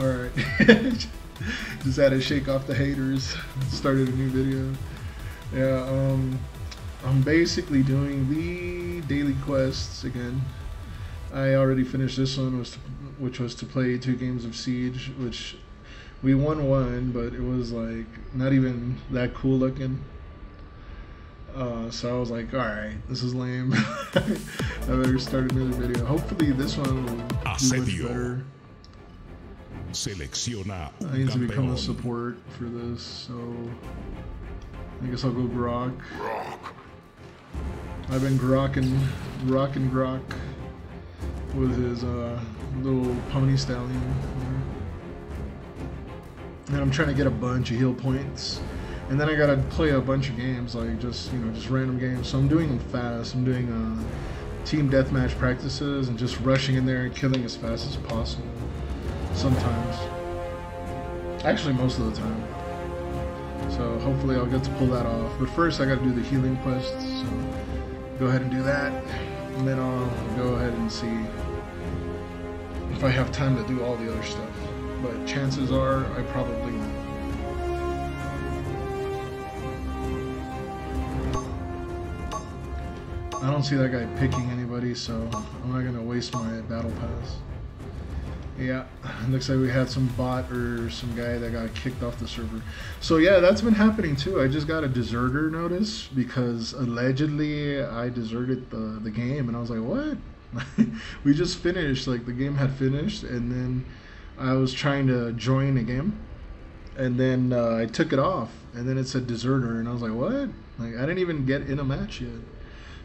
Alright. Just had to shake off the haters. Started a new video. Yeah, I'm basically doing the daily quests again. I already finished this one, which was to play 2 games of Siege, which we won one, but it was like not even that cool looking. So I was like, alright, this is lame. I better start another video. Hopefully this one will do much better. I need to become a support for this, so I guess I'll go Grok. I've been rocking Grok with his little pony stallion. And I'm trying to get a bunch of heal points. And then I gotta play a bunch of games, like just random games. So I'm doing them fast. I'm doing team deathmatch practices and just rushing in there and killing as fast as possible. Sometimes. Actually, most of the time. So hopefully I'll get to pull that off. But first I gotta do the healing quests. So go ahead and do that. And then I'll go ahead and see if I have time to do all the other stuff. But chances are I probably won't. I don't see that guy picking anybody, so I'm not gonna waste my battle pass. Yeah, looks like we had some bot or some guy that got kicked off the server. So yeah, that's been happening too. I just got a deserter notice because allegedly I deserted the game, and I was like, what? We just finished, like the game had finished, and then I was trying to join a game, and then I took it off, and then it said deserter, and I was like, what? Like I didn't even get in a match yet.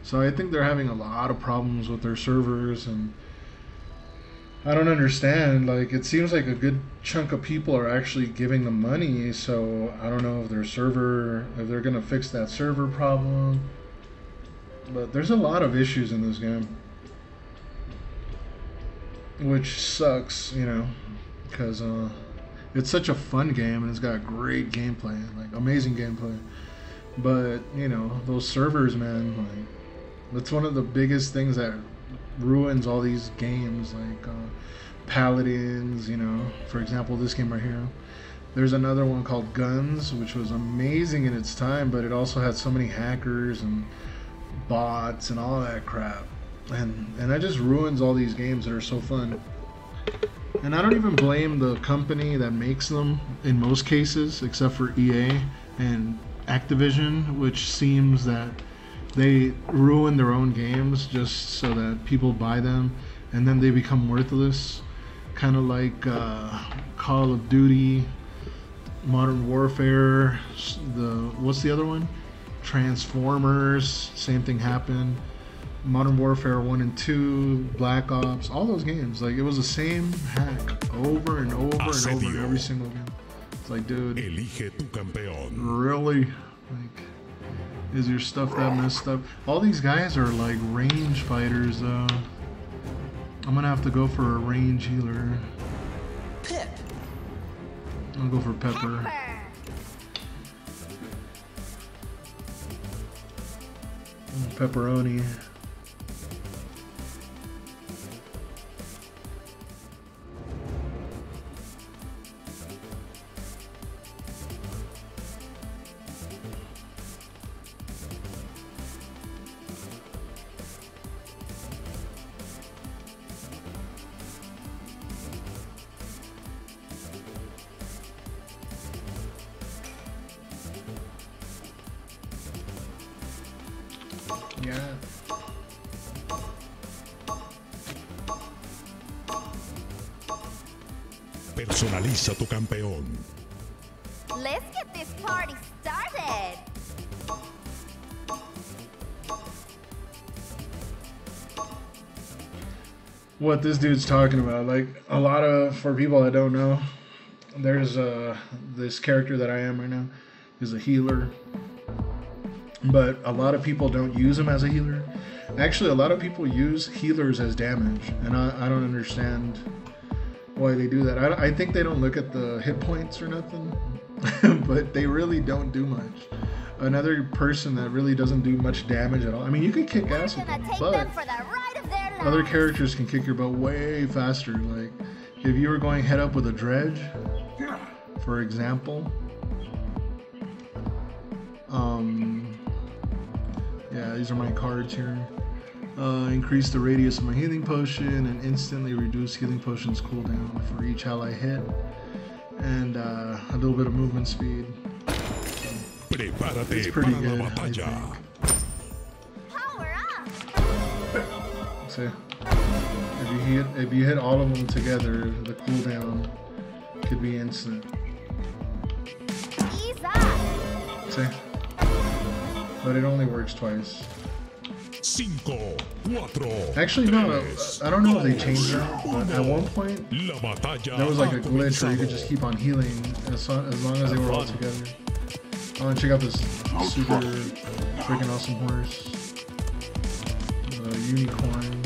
So I think they're having a lot of problems with their servers, and I don't understand. Like it seems like a good chunk of people are actually giving them money, so I don't know if if they're gonna fix that server problem. But there's a lot of issues in this game, which sucks, because it's such a fun game and it's got great gameplay, like amazing gameplay. But those servers, man, like that's one of the biggest things that ruins all these games, like Paladins. For example, this game right here. There's another one called Guns, which was amazing in its time, but it also had so many hackers and bots and all that crap, and that just ruins all these games that are so fun. And I don't even blame the company that makes them in most cases, except for EA and Activision, which seems that they ruin their own games just so that people buy them and then they become worthless, kind of like Call of Duty, Modern Warfare, what's the other one, Transformers. Same thing happened. Modern Warfare 1 and 2, Black Ops, all those games, like it was the same hack over and over and over in every single game. It's like, dude, really? Like, is your stuff that messed up? All these guys are like range fighters, though. I'm gonna have to go for a range healer. Pip. I'll go for Pepper. Pepperoni. Yeah. Personaliza tu campeón. Let's get this party started. What this dude's talking about, like for people that don't know, there's this character that I am right now is a healer, but a lot of people don't use him as a healer. Actually, a lot of people use healers as damage, and I don't understand why they do that. I think they don't look at the hit points or nothing, but they really don't do much. Another person that really doesn't do much damage at all. I mean, you can kick ass with them, but other characters can kick your butt way faster. Like, if you were going head up with a dredge, for example, yeah, these are my cards here. Increase the radius of my healing potion and instantly reduce healing potion's cooldown for each ally hit, and a little bit of movement speed. Prepárate It's pretty para good, la I batalla. Power up! See, if you hit all of them together, the cooldown could be instant. Ease up! See, but it only works twice. 5, 4, Actually, no, 3, I don't know if they changed that, but at one point La batalla there was like a ha glitch where you could comenzado. just keep on healing as long as they were all together. I want to check out this super freaking awesome horse. Unicorn.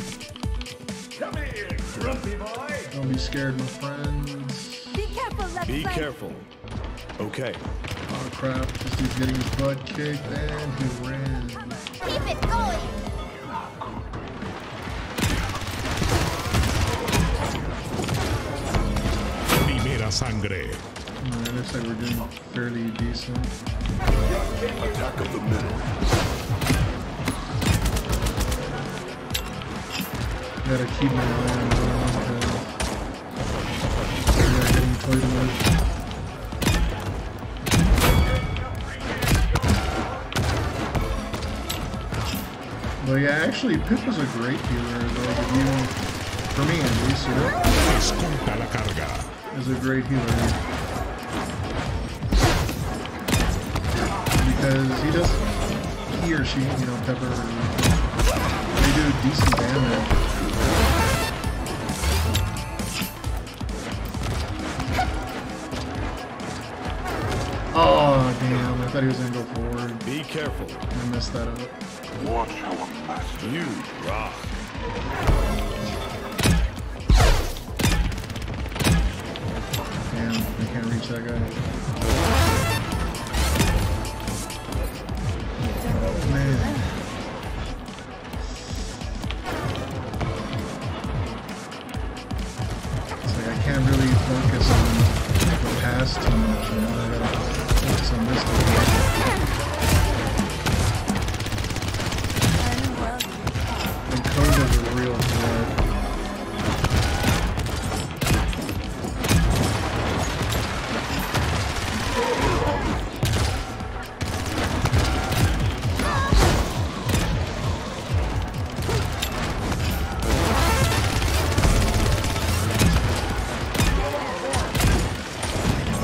Come here, grumpy boy. Don't be scared, my friends. Be careful, let's Be fight. careful. Okay. Oh crap, this dude's getting his butt kicked and he ran. Keep it going! Primera sangre. Alright, looks like we're doing fairly decent. Attack of the middle. Gotta keep my eye on them because they're getting toyed with. But yeah, actually, Pip was a great healer, though. But you, for me at least, you know, Escolta la carga. is a great healer because he or she, you know, Pepper, they do decent damage. Oh damn! I thought he was gonna go forward. Be careful. I messed that up. Watch how a master. You rock. Damn, I can't reach that guy. Oh man. It's like I can't really focus on the past too much, you know? I gotta focus on this stuff. And code is a real threat.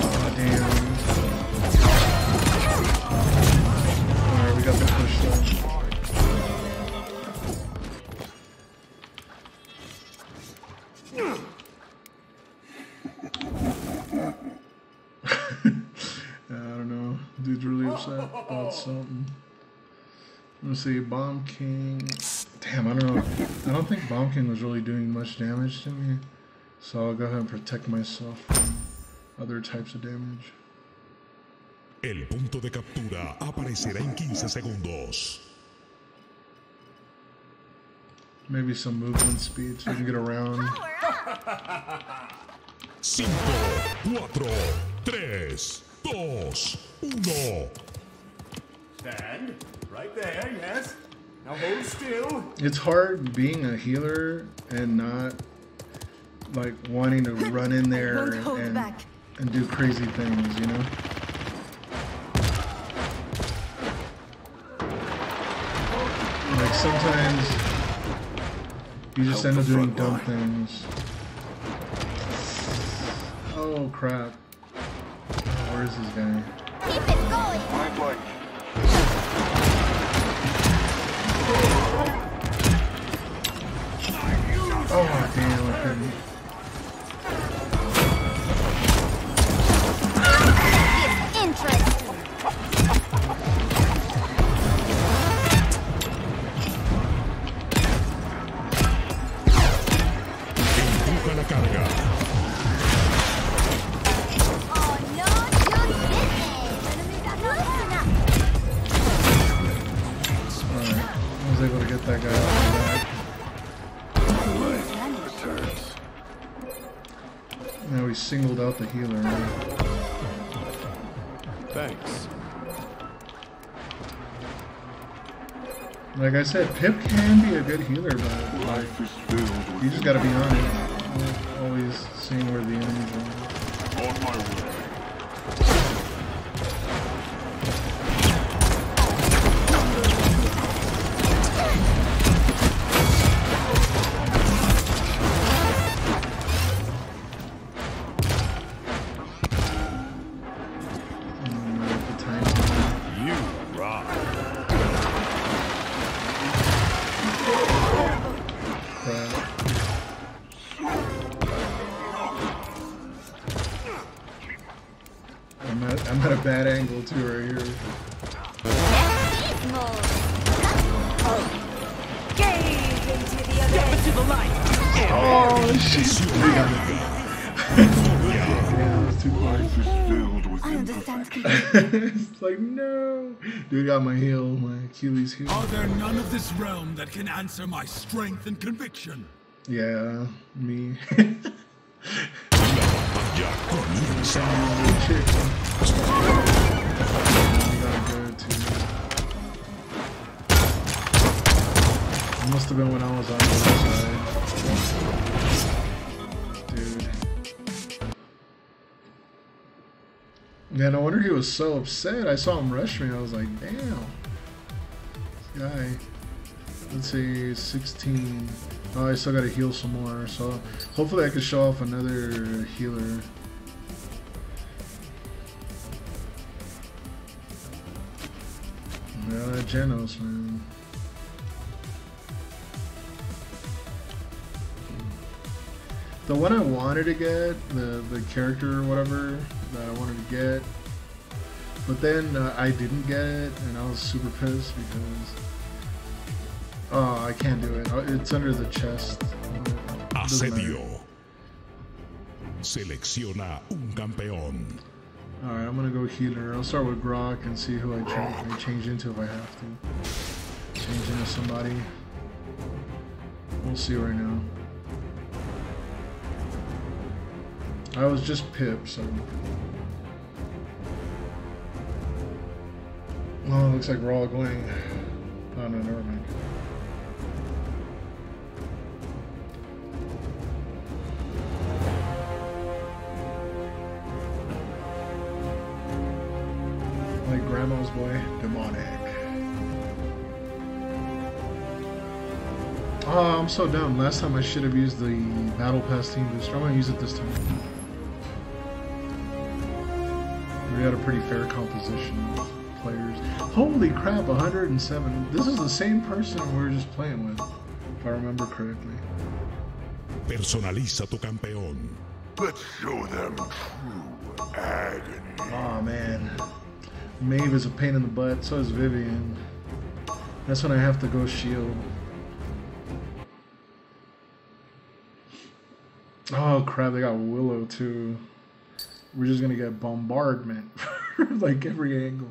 Oh, damn. Alright, we got the push though. I don't know. Dude's really upset about something. Let's see, Bomb King. Damn, I don't know. I don't think Bomb King was really doing much damage to me. So I'll go ahead and protect myself from other types of damage. El punto de captura aparecerá en 15 segundos. Maybe some movement speed so we can get around. Power up! 5, 4, 3, 2, 1. Stand. Right there, yes. Now hold still. It's hard being a healer and not like wanting to run in there Won't hold and back. do crazy things, you know? Like sometimes you just end up doing dumb things. Oh crap. Where is this guy? Keep it going! My blank. Oh damn, I couldn't. It's interesting! Empuja la carga. Oh no, you didn't! Listen up! Alright, I was able to get that guy off the back. Returns. singled out the healer. Right? Thanks. Like I said, Pip can be a good healer, but like, you just gotta be on it. Always seeing where the enemies are. On my way. I'm at a bad angle too right here. Oh shit! Yeah, it's too close. I understand. It's like no, dude got my heel, my Achilles heel. Are there none of this realm that can answer my strength and conviction? Yeah, me. It must have been when I was on the other side. Dude. Yeah, no wonder he was so upset. I saw him rush me. I was like, damn. This guy. Let's see, 16. Oh, I still gotta heal some more. So hopefully I can show off another healer. Yeah, that Genos, man. The one I wanted to get, the character or whatever that I wanted to get, but then I didn't get it, and I was super pissed because I can't do it. It's under the chest. Asedio. Selecciona un campeón. Alright, I'm gonna go healer. I'll start with Grok and see who I change into if I have to. Change into somebody. We'll see right now. I was just Pip, so. Oh, it looks like we're all going. Oh, no, never mind. Like Grandma's boy, demonic. Oh, I'm so dumb. Last time I should have used the Battle Pass team booster. I'm gonna use it this time. We had a pretty fair composition of players. Holy crap, 107. This is the same person we were just playing with, if I remember correctly. Personaliza tu campeón. Let's show them true agony. Oh man. Maeve is a pain in the butt, so is Vivian. That's when I have to go shield. Oh crap, they got Willow too. We're just gonna get bombardment like every angle.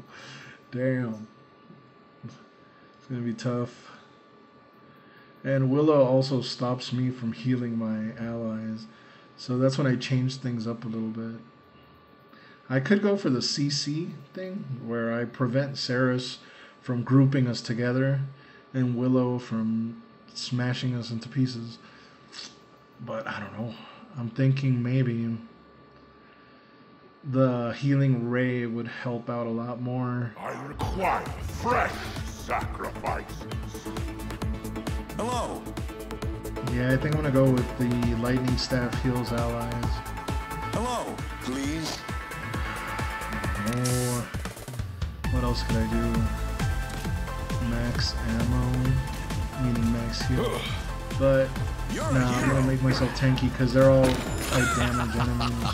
Damn. It's gonna be tough. And Willow also stops me from healing my allies. So that's when I changed things up a little bit. I could go for the CC thing, where I prevent Ceres from grouping us together and Willow from smashing us into pieces. But I don't know. I'm thinking maybe the healing ray would help out a lot more. I require fresh sacrifices. Hello. Yeah, I think I'm gonna go with the lightning staff heals allies. Hello. Please. Oh, what else could I do? Max ammo, meaning max heal. But nah, I'm gonna make myself tanky because they're all type damage enemies.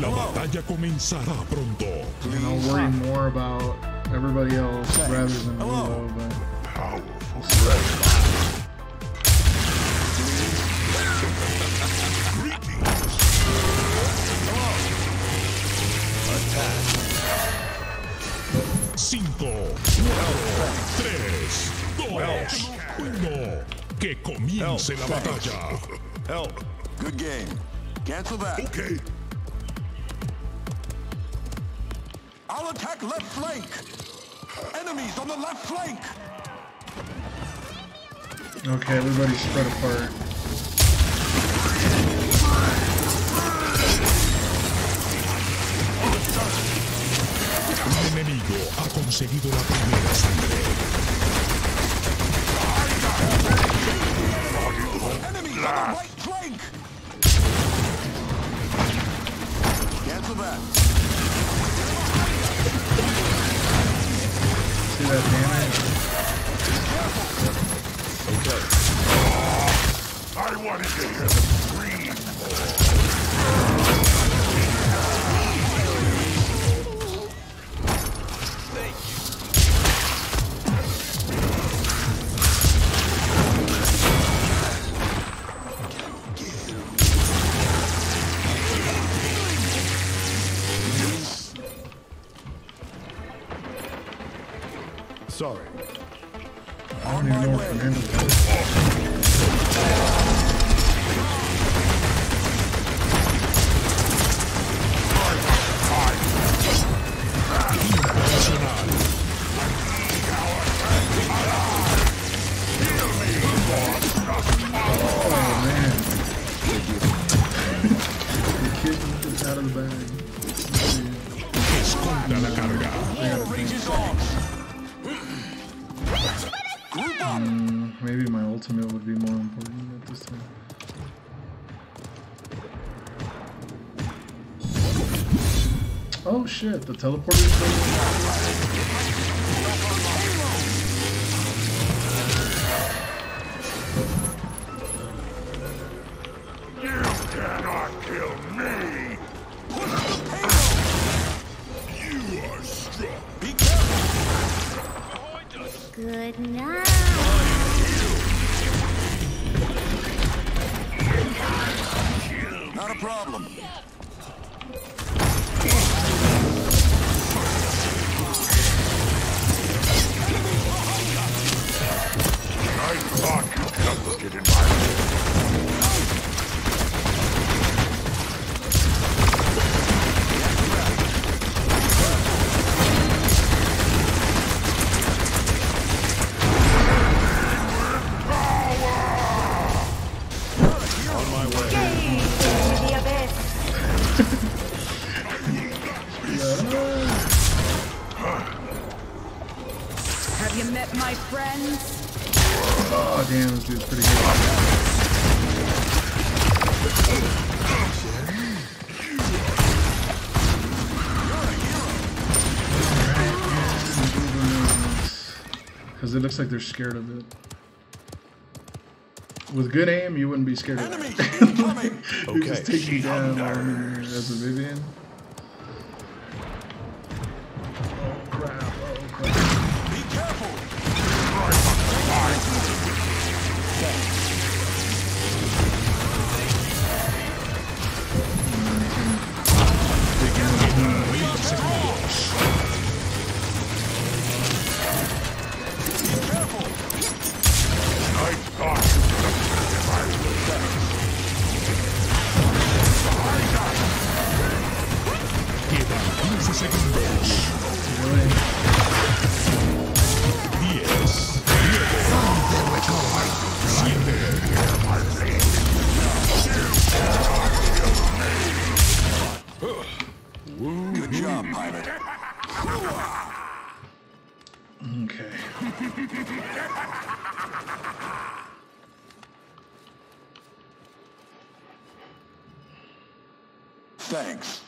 La batalla comenzará pronto. And I'll worry more about everybody else rather than Willow, but Powerful. Cinco, 4, 3, 2, 1. Que comience la batalla. Help. Good game. Cancel that. Okay. I'll attack left flank. Enemies on the left flank. Okay, everybody's spread apart. Un enemigo ha conseguido la primera sangre. Enemies on the right flank. Cancel that. See that damage? Okay. I wanted to hear them scream. Sorry. I don't even know what Fernando is. Out of the bag. Esconda la carga. Maybe my ultimate would be more important at this time. Oh shit, the teleporter's You cannot kill me. You are strong. Be careful. Good night. Not a problem. I thought you'd come look at environment. Have you met my friends? Oh damn, this dude's pretty good. Because it looks like they're scared of it. With good aim, you wouldn't be scared of it. You just take me down while I'm in there as a Vivian. Oh crap, oh crap. Be careful. Good job, pilot. Okay. Thanks.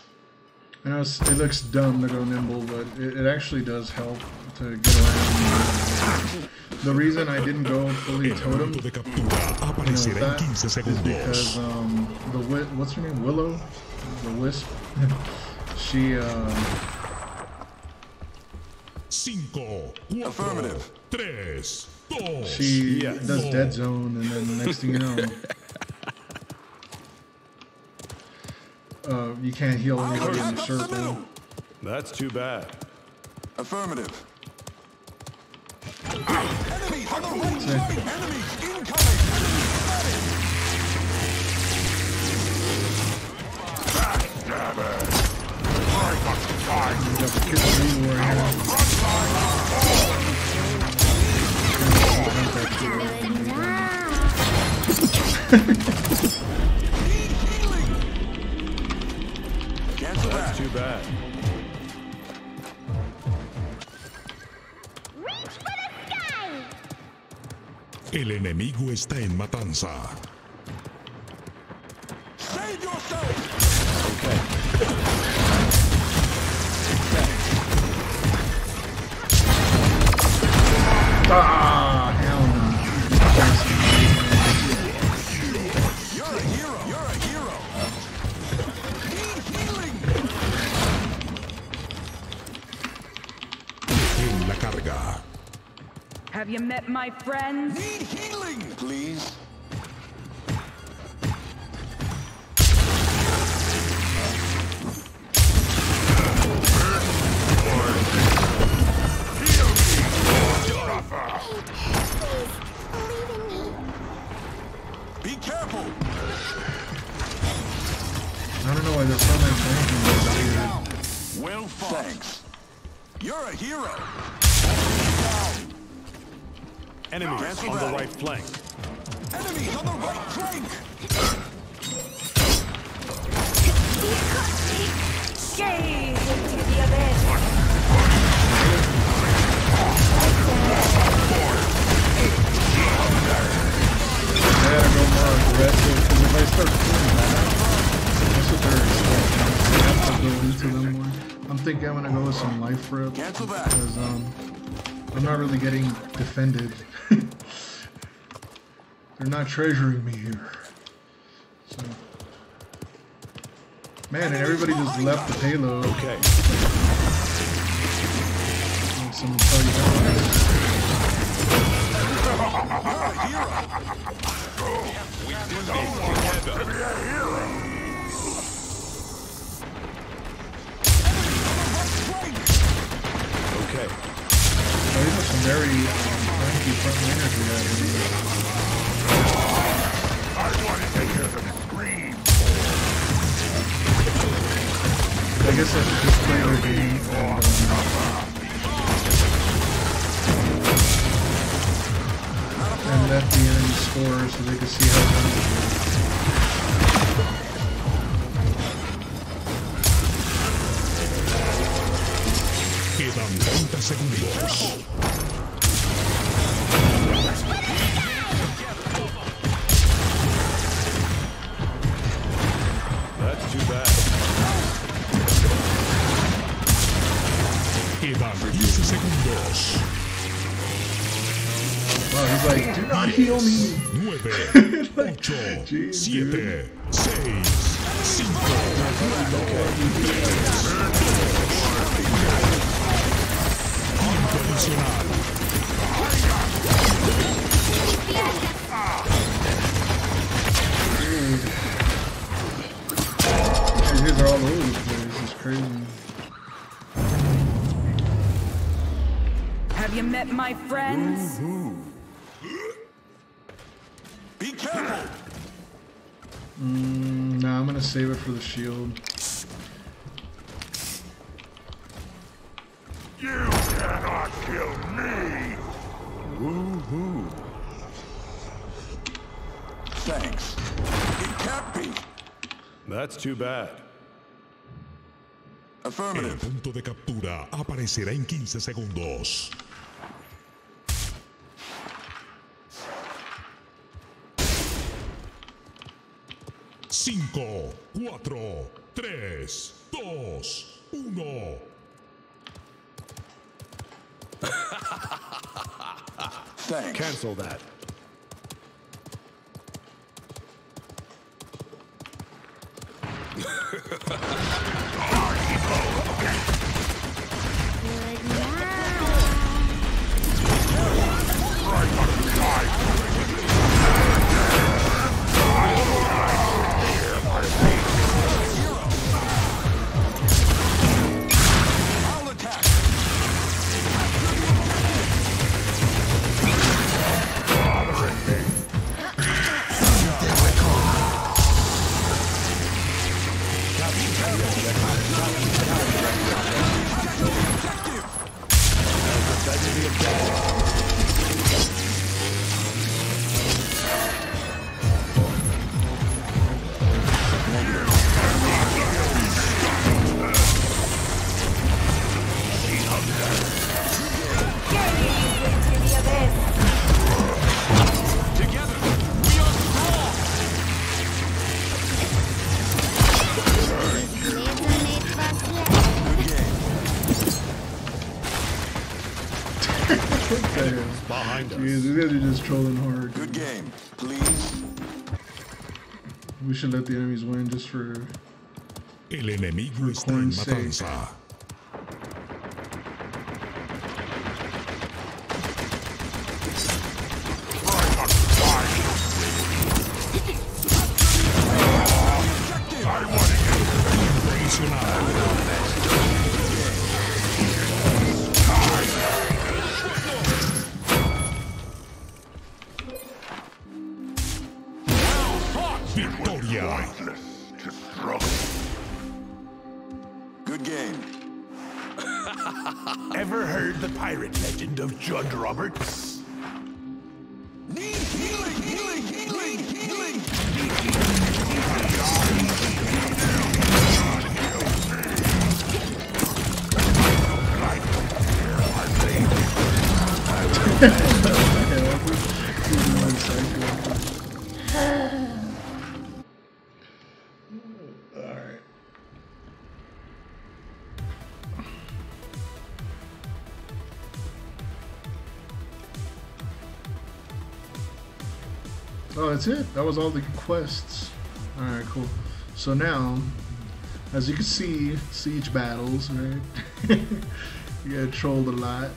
I know it looks dumb to go nimble, but it actually does help to get around. The reason I didn't go fully totem, De captura aparecerá en 15 is segundos. because what's her name? Willow, the Wisp. She 5, 4, Affirmative. 3, 2. she does dead zone, and then the next thing you know, you can't heal anybody in the circle. That's too bad. Affirmative. Enemies on the right flank! Enemies incoming! Backstabber! got the Kid Green War here. That's too bad. El enemigo está en matanza. Save yourself! Okay. Ah, hell no. You're a hero! You're a hero! Need healing! En la carga. Have you met my friends? Need healing! Please? Be careful! I don't know why they're so much. Well fought. Thanks. You're a hero! Enemies on the right flank. Enemies on the right flank! Gaze into the abyss. I gotta go more aggressive because if I start doing that, that's what they're expecting. I have to go into them more. I'm thinking I'm gonna go with some life rip because I'm not really getting defended. They're not treasuring me here. So, man, and everybody just left the payload. Okay. Like someone tell you that. Okay. So these are some very cranky front laners we have here. I wanted to hear them scream. I guess I should just play the game and let the enemy score so they can see how it goes. Quedan 30 segundos. That's too bad. Quedan 15 segundos. Wow, he's like, do not heal me. 9, 8, Jeez, 7, 6, 5, 4, adicional. These are all over the place. It's crazy. Have you met my friends? Be careful! Nah, I'm gonna save it for the shield. You cannot kill me! Woohoo! Thanks. It can't be. That's too bad. El Affirmative. punto de captura aparecerá en 15 segundos. Cinco, 4, 3, 2, 1. Thanks. Cancel that. I'll attack. Behind Jeez, us. these guys are just trolling hard. Good game. Please. We should let the enemies win just for... El enemigo está en matanza. Victoria. Pointless to struggle. Good game. Ever heard the pirate legend of Judd Roberts? Need healing, healing, healing, healing. Alright. Oh, that's it. That was all the quests. Alright, cool. So now, as you can see, siege battles, right? You get trolled a lot.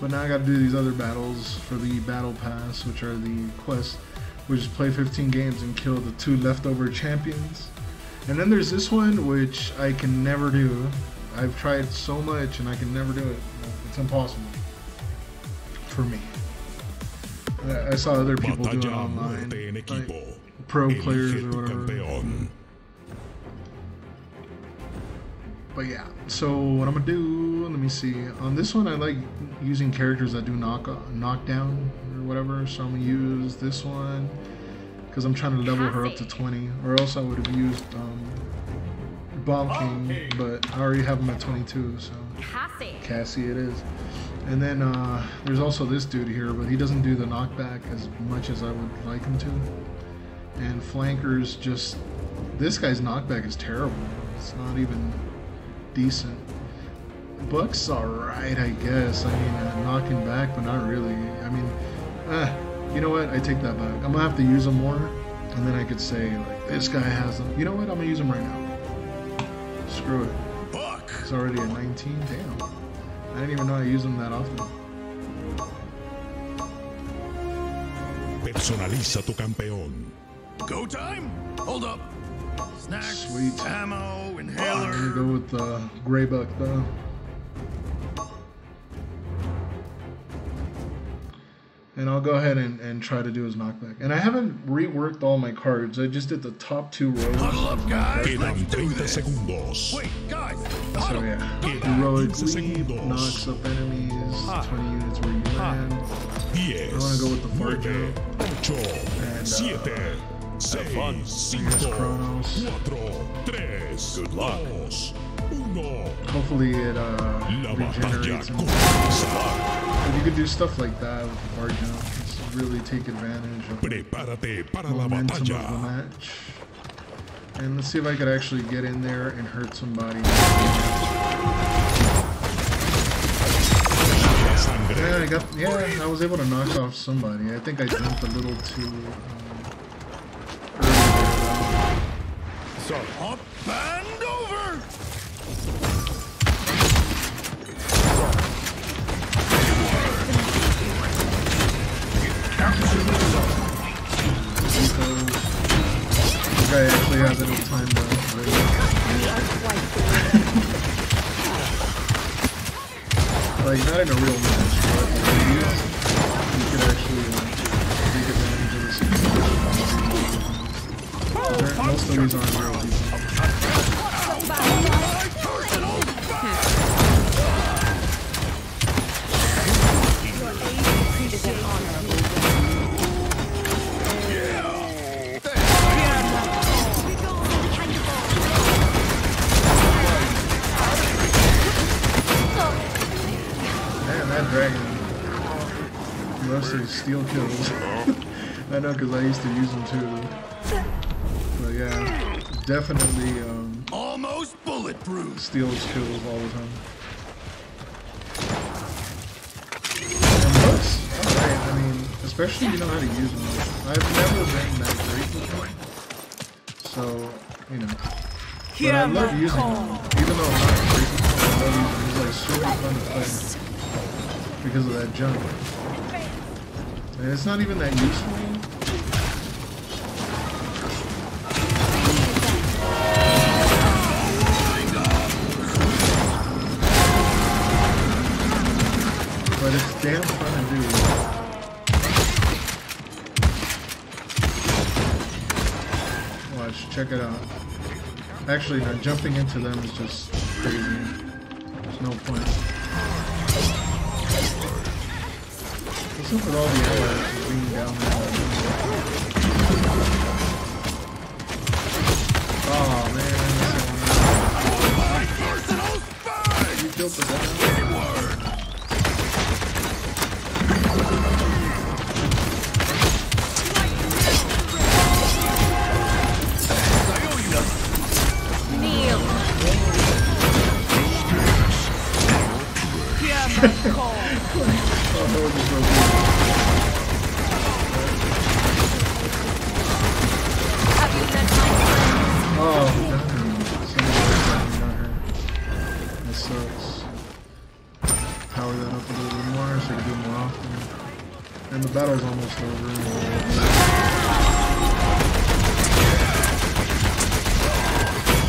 But now I gotta do these other battles for the battle pass, which are the quests, which is play 15 games and kill the 2 leftover champions. And then there's this one, which I can never do. I've tried so much and I can never do it. It's impossible for me. I saw other people do it Batalla a online, muerte en equipo. like pro players Elige or tu whatever. campeón. But yeah, so what I'm gonna do, let me see. On this one, I like using characters that do knockdown or whatever. So I'm gonna use this one because I'm trying to level her up to 20, or else I would have used Bomb King, but I already have him at 22. So Cassie it is. And then there's also this dude here, but he doesn't do the knockback as much as I would like him to. And flankers just, this guy's knockback is terrible. It's not even decent. Buck's alright, I guess. I mean, knocking back, but not really. I mean, you know what? I take that back. I'm gonna have to use him more, and then I could say, like, this guy has him. You know what? I'm gonna use him right now. Screw it. Buck. He's already at 19. Damn. I didn't even know I use him that often. Personaliza tu campeón. Go time. Hold up. Snacks, Sweet. ammo, I'm inhaler. gonna go with the Grey Buck though. And I'll go ahead and try to do his knockback. And I haven't reworked all my cards. I just did the top 2 rows. Huddle up, guys. Quedan Let's do 30 this. segundos. Wait, guys. So Huddle. yeah, Quedan heroic 15 leap segundos. knocks up enemies, 20 units where you land. 10, I wanna go with the fart 9, joke. 8, And, 7, 6, 5, Chronos. 4, 3, Good luck. 2, 1. Hopefully it La batalla regenerates. And comienza. you could do stuff like that with the fart jump. Just really take advantage of the Prepárate para la momentum of the batalla. match. And let's see if I could actually get in there and hurt somebody. Yeah, I was able to knock off somebody. I think I jumped a little too early there. So up and over. This guy actually has any time left. Like, not in a real match, but you could actually take advantage of the situation. Most of these aren't real people. Man, that dragon loves those steel kills. I know, because I used to use them too. But yeah, definitely Almost bulletproof. steals kills all the time. And Especially if you know how to use them. I've never been that great with them. So, you know. But I love using them. Even though I'm not great with them, I love using them. It's like super fun to play. Because of that jump. And it's not even that useful. But it's damn fun to do. Watch, check it out. Actually, no, jumping into them is just crazy. There's no point. What's up with all the arrows being down there? Oh man, you killed the guy. And the battle's almost over.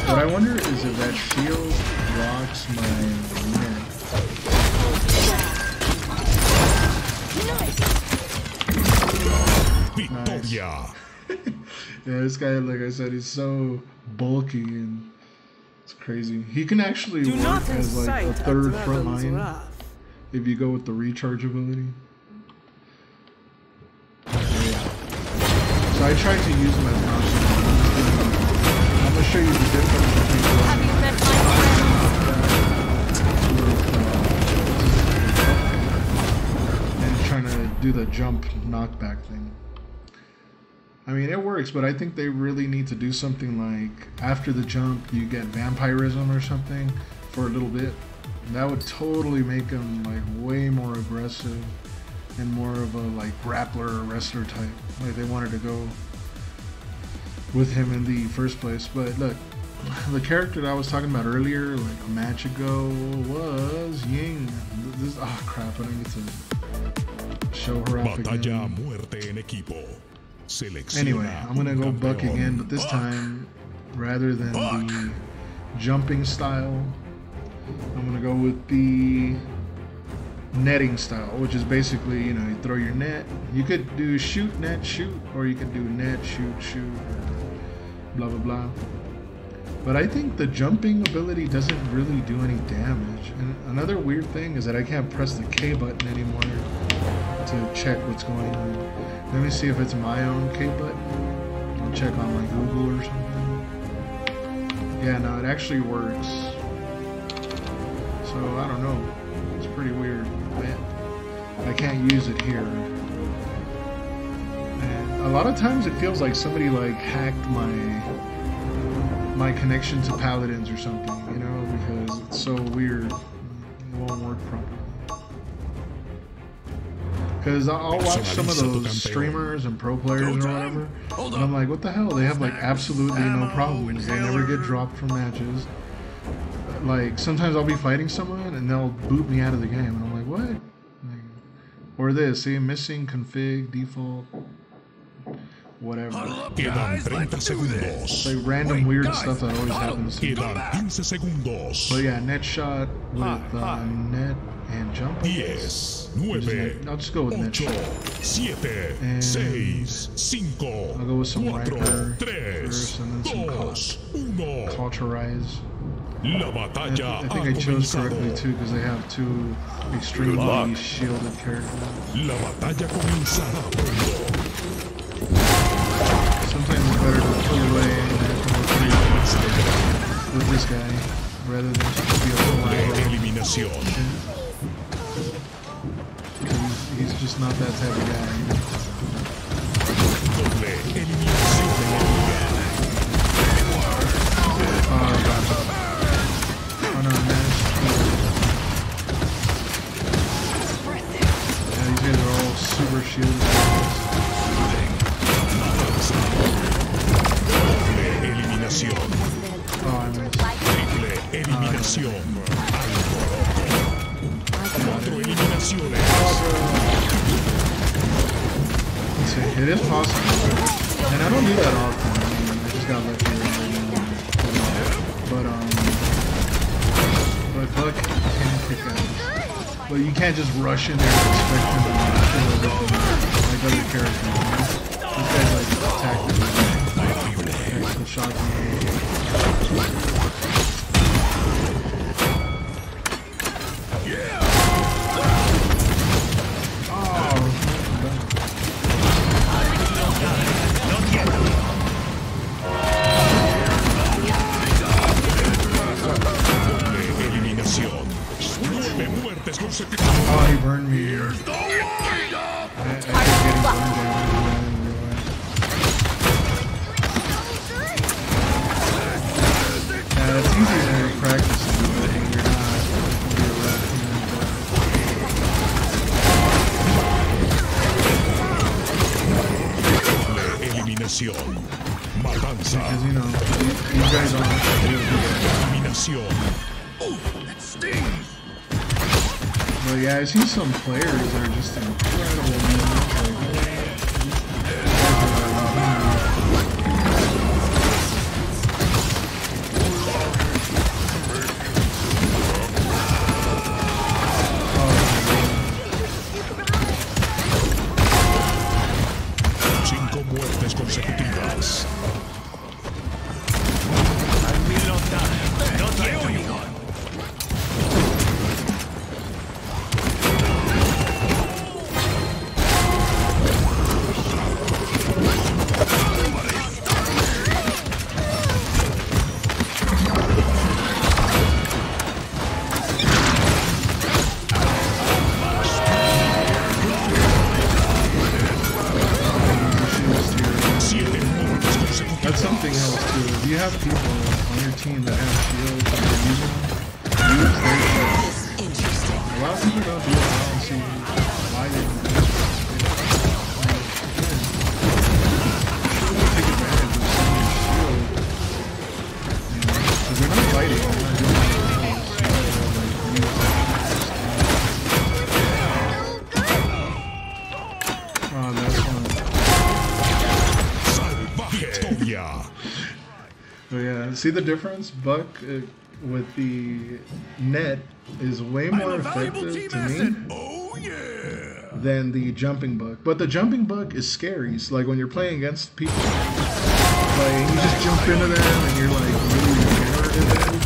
What I wonder is if that shield blocks my net. Nice. Yeah, this guy, like I said, he's so bulky and it's crazy. He can actually work as like a third front line if you go with the recharge ability. So I tried to use them as an option. I'm gonna show you the difference between and trying to do the jump knockback thing. I mean, it works, but I think they really need to do something like after the jump you get vampirism or something for a little bit. And that would totally make them like way more aggressive and more of a like grappler or wrestler type, like they wanted to go with him in the first place. But look, the character that I was talking about earlier, like a match ago, was Ying. This, oh crap, I need to show her off again. Anyway, I'm gonna go Buck again, but this time, rather than the jumping style, I'm gonna go with the netting style, which is basically, you know, you throw your net. You could do shoot, net, shoot, or you could do net, shoot, shoot, blah blah blah. But I think the jumping ability doesn't really do any damage. And another weird thing is that I can't press the K button anymore to check what's going on. Let me see if it's my own K button. I'll check on like Google or something. Yeah, no, it actually works. So I don't know. It's pretty weird. I can't use it here. And a lot of times it feels like somebody like hacked my connection to Paladins or something, you know, because it's so weird. It won't work properly. Because I'll watch some of those streamers and pro players or whatever, and I'm like, what the hell? They have like absolutely no problems. They never get dropped from matches. Like, sometimes I'll be fighting someone and they'll boot me out of the game, and I'm like, what? Like, or this, see, missing config, default, whatever. It's like random weird stuff that always happens to me. But yeah, net shot with net and jump. I'll just go with net shot. And I'll go with some Riker first and then some Cauterize. I think I chose correctly too, because they have two extremely shielded characters. Sometimes it's better to pull away and have to work with this guy rather than just be a full he's just not that type of guy. Oh no, man. Yeah, these guys are all super shielded. eliminación. Cuatro eliminaciones. It is possible, and I don't do that often. I mean, I just got lucky right now. But Buck can kick ass. But you can't just rush in there and expect him to kill everything like other characters. This guy's like tactical. Actual shotgun. Oh, he burned me. I kept getting burned down. Yeah, it's easy to practice it, but you're not. Eliminación. Matanza. Because, you know, these guys aren't. Eliminación. That stings. But yeah, I see some players that are just incredible, man. Cinco muertes consecutivas. No tiempo, amigo. That's something else too. If you have people on your team that have shields and they're using them, use their shields. Interesting. A lot of people don't do it. I don't see why they don't do it. Take advantage of someone's shield. You know, because they're not fighting. They're not doing anything else. Oh, that's fun. Oh yeah, see the difference? Buck with the net is way more effective to me than the jumping buck. But the jumping buck is scary. So like when you're playing against people, like you just jump into them and you're like really hammered in them.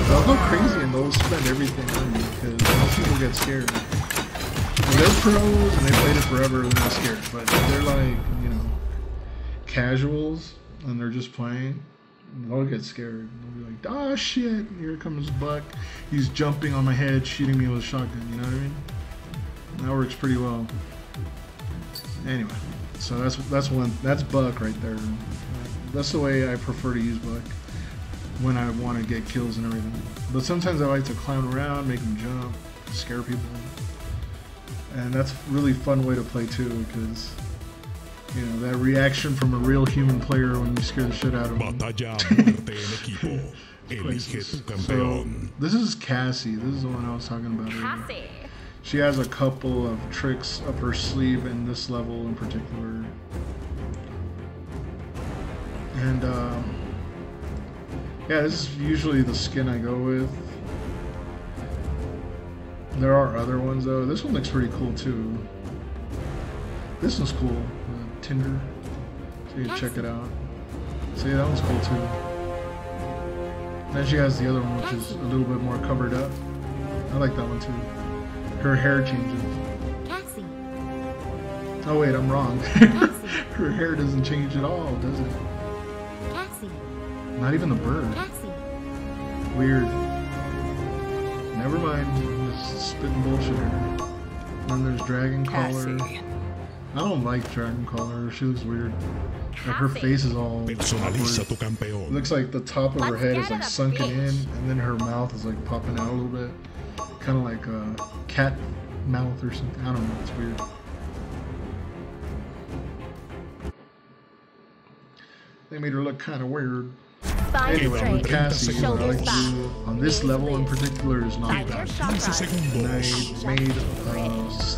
They'll go crazy and they'll spend everything on you because most people get scared. When they're pros and they played it forever, they're not scared. But they're like, you know, casuals and they're just playing. They'll get scared. They'll be like, oh shit, here comes Buck. He's jumping on my head, shooting me with a shotgun, you know what I mean? That works pretty well. Anyway, so that's Buck right there. That's the way I prefer to use Buck when I want to get kills and everything. But sometimes I like to clown around, make them jump, scare people. And that's a really fun way to play too, because you know, that reaction from a real human player when you scare the shit out of them. So, this is Cassie. This is the one I was talking about earlier. She has a couple of tricks up her sleeve in this level in particular. And, yeah, this is usually the skin I go with. There are other ones, though. This one looks pretty cool, too. This one's cool. Tinder, so you can check it out. See, that one's cool too. Then she has the other one, which is a little bit more covered up. I like that one too. Her hair changes. Cassie. Oh wait, I'm wrong. Her hair doesn't change at all, does it? Cassie. Not even the bird. Cassie. Weird. Never mind. I'm just spitting bullshit here. Then there's Dragon Caller. I don't like Dragon Caller. She looks weird. Like her face is all Personaliza tu awkward. campeón. It looks like the top of her head is like sunken in, and then her mouth is like popping out a little bit. Kind of like a cat mouth or something. I don't know. It's weird. They made her look kind of weird. Anyway, with Cassie, what I like to do on this level in particular is not Find your bad. shot And I made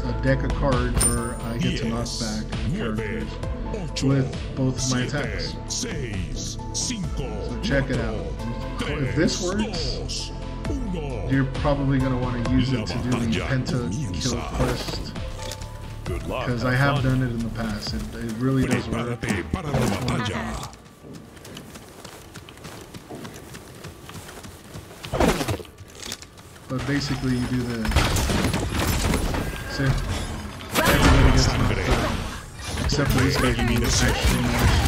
a deck of cards where I get to knock back characters with both of my attacks. So check it out. If this works, you're probably going to want to use it to do the Penta Kill quest. Because I have done it in the past. It really does work. But basically you do this. See? Everybody gets knocked out. Except for this guy who actually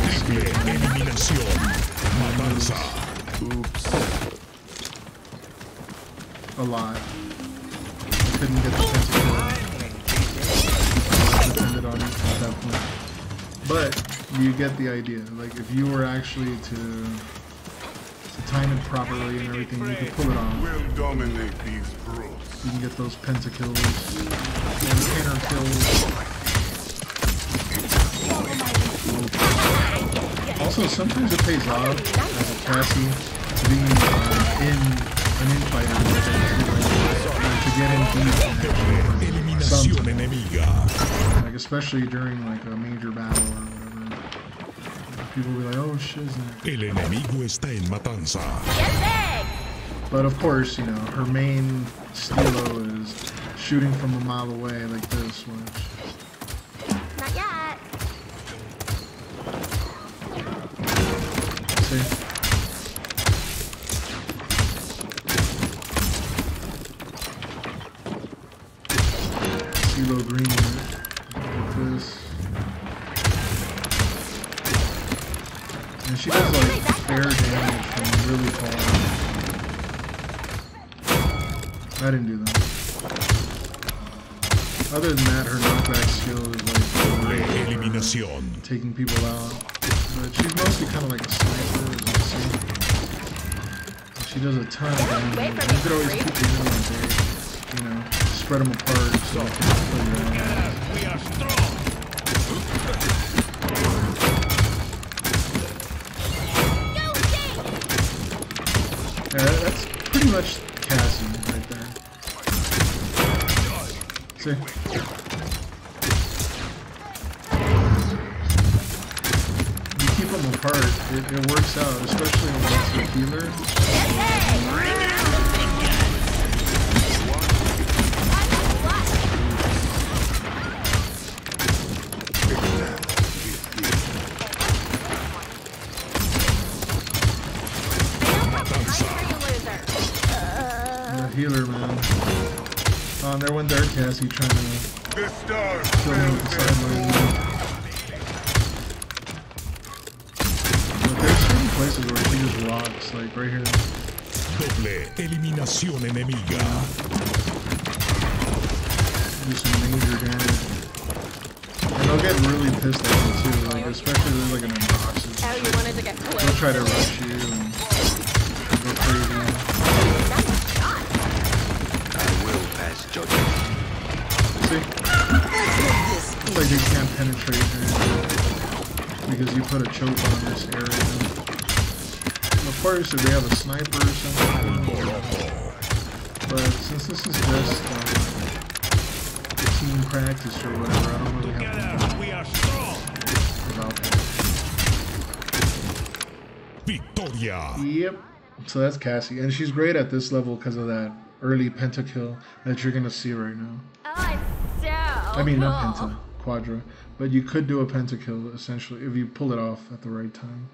escape. Oops. A lot. I couldn't get the pentakill. Depended on it at that point. But you get the idea. Like if you were actually to time it properly and everything, you can pull it off. We'll dominate these brutes. You can get those pentakills and pentakills. Also, sometimes it pays off as a Cassie to be in an infighter to get in deep sometimes. Like especially during like a major battle or whatever. People will be like, oh shit. El enemigo está en matanza. But of course, you know, her main stilo is shooting from a mile away like this, which... Not yet. See? CeeLo Green like this. And she does like fair damage from really far. I didn't do that. Other than that, her knockback skill is like taking people out. But she's mostly kind of like a sniper, as you see. She does a ton of damage. You could always keep the enemy at bay, you know, spread them apart so you can play around. We are strong. Yeah, that's pretty much Cassie right there. See? You keep them apart, it works out, especially when it's a healer. Healer, man. Oh, and there went their Cassie trying to kill me with the sideline. But there's certain places where she just rocks, like right here. Doble eliminación enemiga. Do some major damage. And they'll get really pissed at you too, like especially if there's like an unboxing. Oh, you wanted to get close. They'll try to rush you and go crazy. See? It's like they can't penetrate her because you put a choke on this area. Of course, if they have a sniper or something. But since this is just team practice or whatever, I don't really have to worry about that. Victoria. Yep. So that's Cassie, and she's great at this level because of that early pentakill that you're gonna see right now. Oh, it's so I mean, not cool. penta, quadra, but you could do a pentakill essentially if you pull it off at the right time.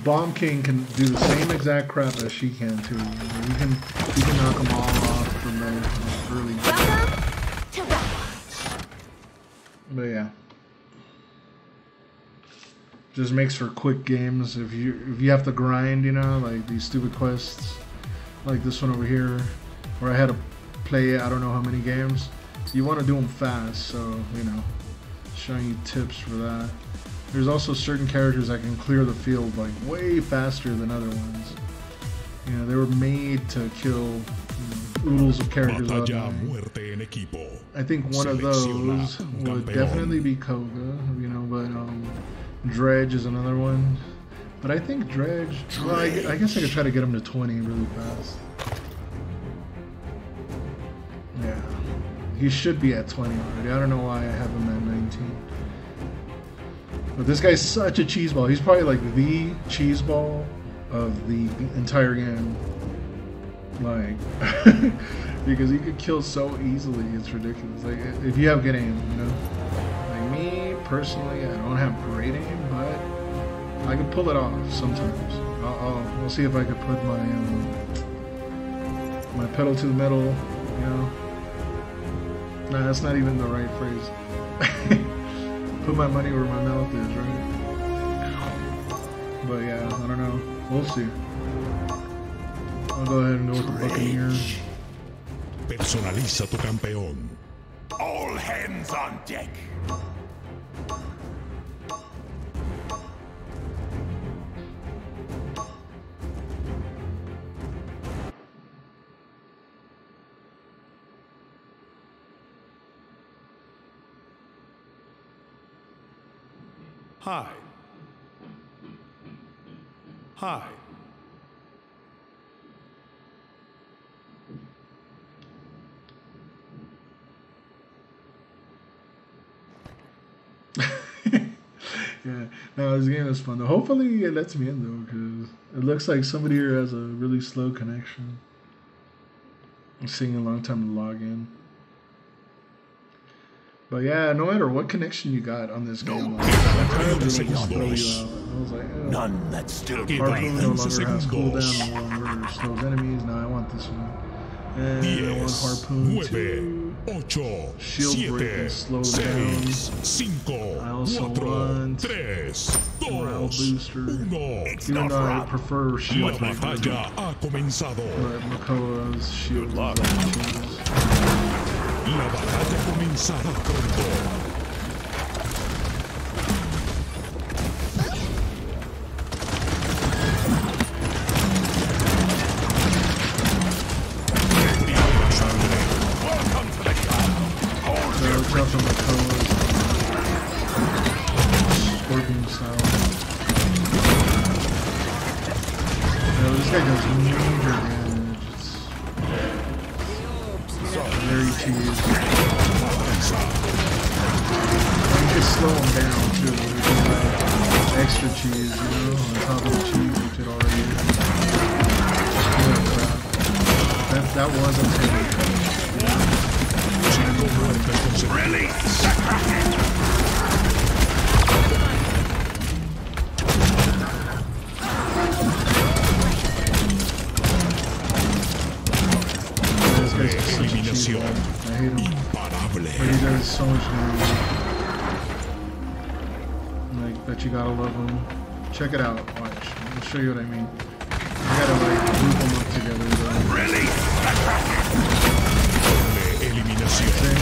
Bomb King can do the same exact crap as she can too. You can knock them all off from the early. Welcome to Red. But yeah. Just makes for quick games if you have to grind, you know, like these stupid quests, like this one over here, where I had to play I don't know how many games. You want to do them fast, so you know, showing you tips for that. There's also certain characters that can clear the field like way faster than other ones. You know, they were made to kill oodles of characters out there. I think one of those would definitely be Koga, you know, but but Dredge is another one. But I think Dredge, well, I guess I could try to get him to 20 really fast. Yeah, he should be at 20 already. I don't know why I have him at 19. But this guy's such a cheeseball. He's probably like the cheeseball of the entire game. Like, because he could kill so easily, it's ridiculous. Like, if you have good aim, you know? Like me, personally, I don't have great aim, but I can pull it off sometimes. I'll see if I could put my pedal to the metal, you know? Nah, that's not even the right phrase. Put my money where my mouth is, right? But yeah, I don't know. We'll see. I'll go ahead and go with the Buccaneer. Personaliza tu campeón. All hands on deck. Hi. Hi. Yeah, no, this game is fun though. Hopefully it lets me in though, because it looks like somebody here has a really slow connection. I'm seeing a long time to log in. But yeah, no matter what connection you got on this game, like, that kind of really just throw you out. I was like, oh. None that still Harpoon no longer has segundos. cooldown, no longer slows enemies. Now I want this one. And I want 10, Harpoon 9, too. 8, Shield break and 7, slow down. 6, 5, I also 4, want 3, 2, morale booster. 1. Even though I prefer La shield break, batalla ha comenzado. but Makoa's shield is like cheese. La batalla comenzará pronto. Scorpion style. Yeah, this guy does major damage. It's very cheese. You can slow him down too. You can like extra cheese, you know, on top of the cheese which it already is. That was a Really? Eliminación. I hate him. Imparable. But he does so much damage. Like, that you gotta love him. Check it out. Watch. I'll show you what I mean. You gotta like group them up together. Really? Eliminación.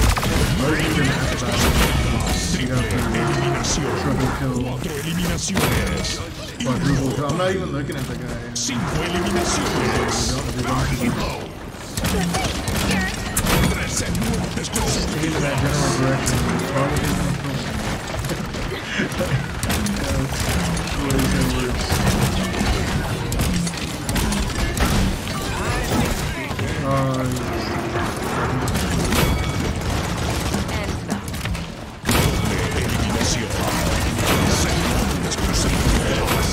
Triple eliminación. Triple kill. 4 eliminaciones. Quadruple kill. I'm not even looking at the guy. 5 eliminaciones. 13 muertes Taking in that general direction. Probably isn't eliminación. Segundos consecutivos.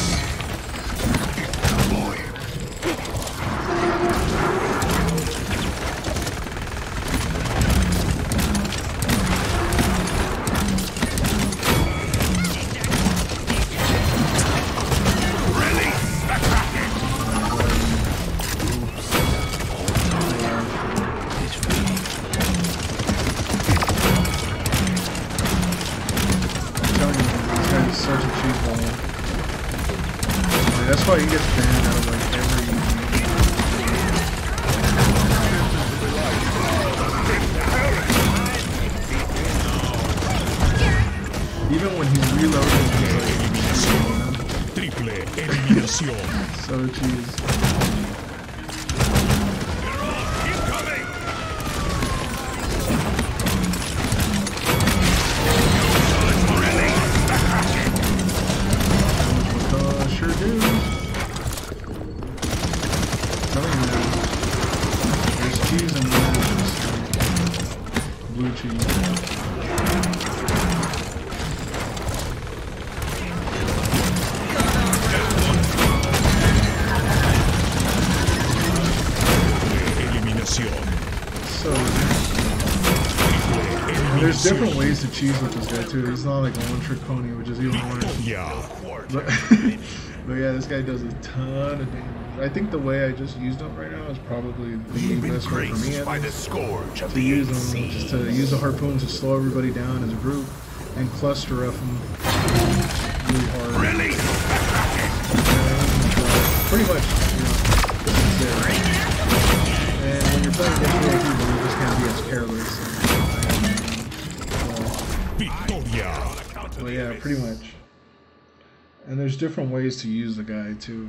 such a cheap ball. Like, that's why he gets banned out of like every. Even when he's reloading, he's like Triple eliminación. so cheese. cheese. So there's different ways to cheese with this guy too. He's not like a one-trick pony, which is even worse. But yeah, this guy does a ton of damage. I think the way I just used him right now is probably the best way for me by the scourge of to the use them, just to use the harpoon to slow everybody down as a group and cluster up them really hard. Really? Pretty much, you know, this is it. And when you're playing against real people, you just can't be as careless. Victoria. But yeah, pretty much. And there's different ways to use the guy too.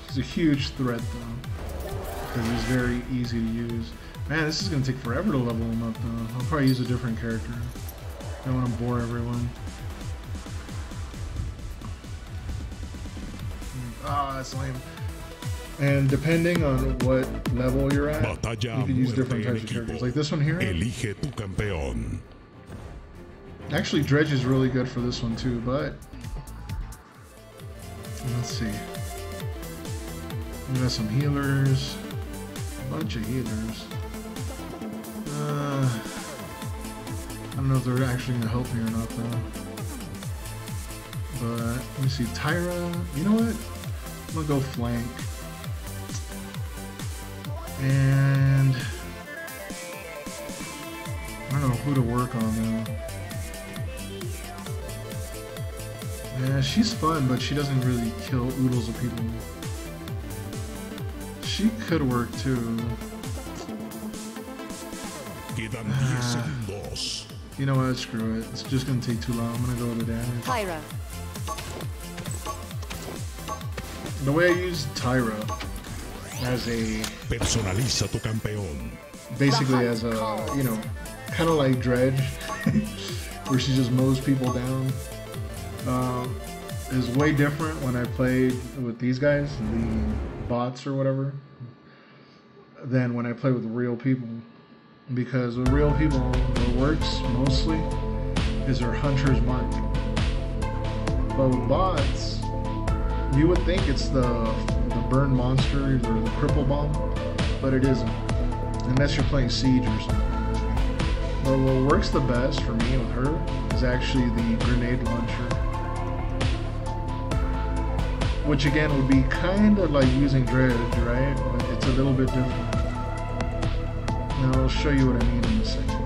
He's a huge threat though, because he's very easy to use. Man, this is gonna take forever to level him up though. I'll probably use a different character. I don't want to bore everyone. Ah, that's lame. And depending on what level you're at, you can use different types of characters. Like this one here. Elige tu campeón. Actually, Dredge is really good for this one too, but let's see. We got some healers, a bunch of healers. I don't know if they're actually gonna help me or not though. But let me see, Tyra. You know what? I'm gonna go flank. And I don't know who to work on though. Yeah, she's fun, but she doesn't really kill oodles of people. She could work too. Quedan 10 segundos. You know what? Screw it. It's just gonna take too long. I'm gonna go with the damage. Tyra. The way I use Tyra as a Personaliza tu campeón. basically as a, you know, kind of like Dredge, where she just mows people down, is way different when I played with these guys, the bots or whatever, than when I play with real people. Because with real people, what works mostly is their Hunter's Mark. But with bots, you would think it's the burn monster or the cripple bomb, but it isn't, unless you're playing Siege or something. But what works the best for me with her is actually the grenade launcher, which again would be kind of like using Dredge, right? But it's a little bit different. Now I'll show you what I mean in a second.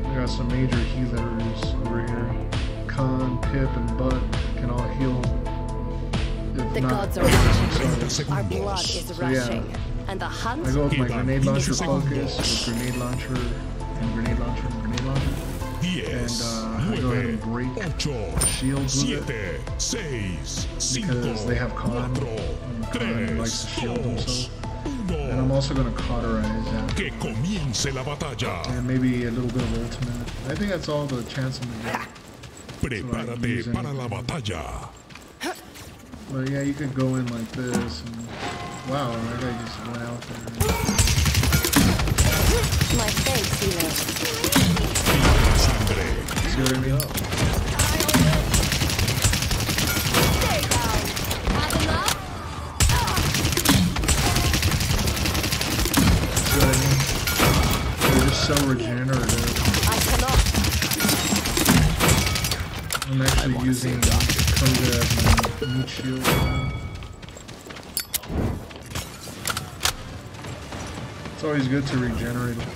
We got some major healers over here. Khan, Pip, and Bud can all heal. The gods are watching. Our blood is rushing. And the hunt. I go with my grenade launcher focus, with grenade launcher, and grenade launcher, and grenade launcher. And I go ahead and break shields with it. Because they have Khan. And Khan likes to shield himself. And I'm also going to cauterize that. And maybe a little bit of ultimate. I think that's all the chance I'm going to get. Prepárate para la batalla. But yeah, you could go in like this. And, wow, that guy just went out there. My thanks, hero. See what I mean? They're just so regenerative. I'm actually using Koga as my meat shield. It's always good to regenerate it.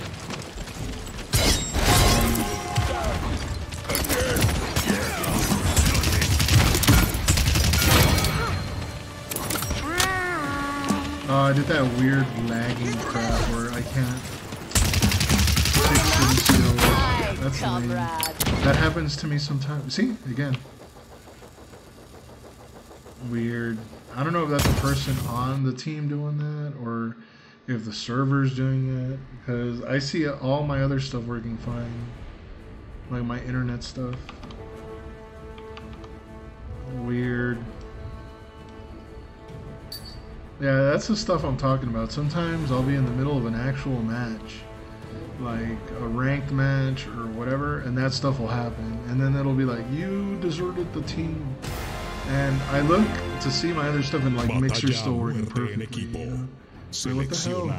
I did that weird lagging crap where I can't fix these skills. That's lame. That happens to me sometimes. See? Again. Weird. I don't know if that's a person on the team doing that or if the server's doing it, because I see all my other stuff working fine. Like my internet stuff. Weird. Yeah, that's the stuff I'm talking about. Sometimes I'll be in the middle of an actual match like a ranked match or whatever, and that stuff will happen, and then it'll be like, you deserted the team, and I look to see my other stuff and like Mixer's still working perfectly, you know? So what the hell?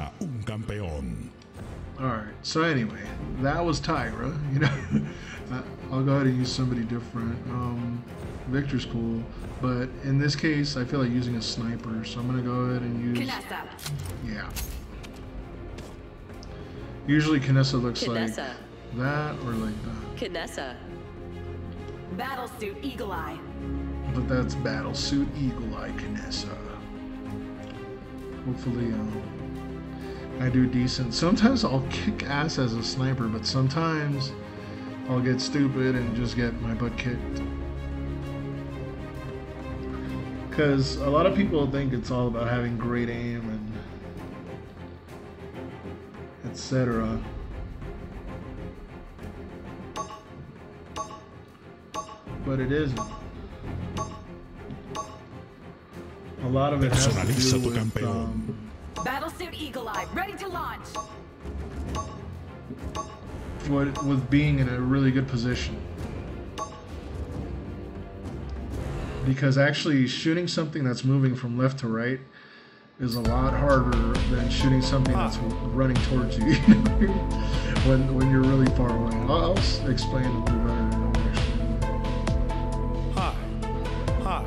Alright, so anyway, that was Tyra, you know. I'll go ahead and use somebody different. Victor's cool, but in this case I feel like using a sniper, so I'm gonna go ahead and use usually Kinessa looks like that or like that. Kinessa. Battlesuit Eagle Eye. But that's Battlesuit Eagle Eye Kinessa. Hopefully I do decent. Sometimes I'll kick ass as a sniper, but sometimes I'll get stupid and just get my butt kicked. Because a lot of people think it's all about having great aim and etc. But it isn't. A lot of it has to do with Battlesuit Eagle Eye, ready to launch. With being in a really good position. Because actually shooting something that's moving from left to right is a lot harder than shooting something that's running towards you when you're really far away. I'll explain a little better. Hi.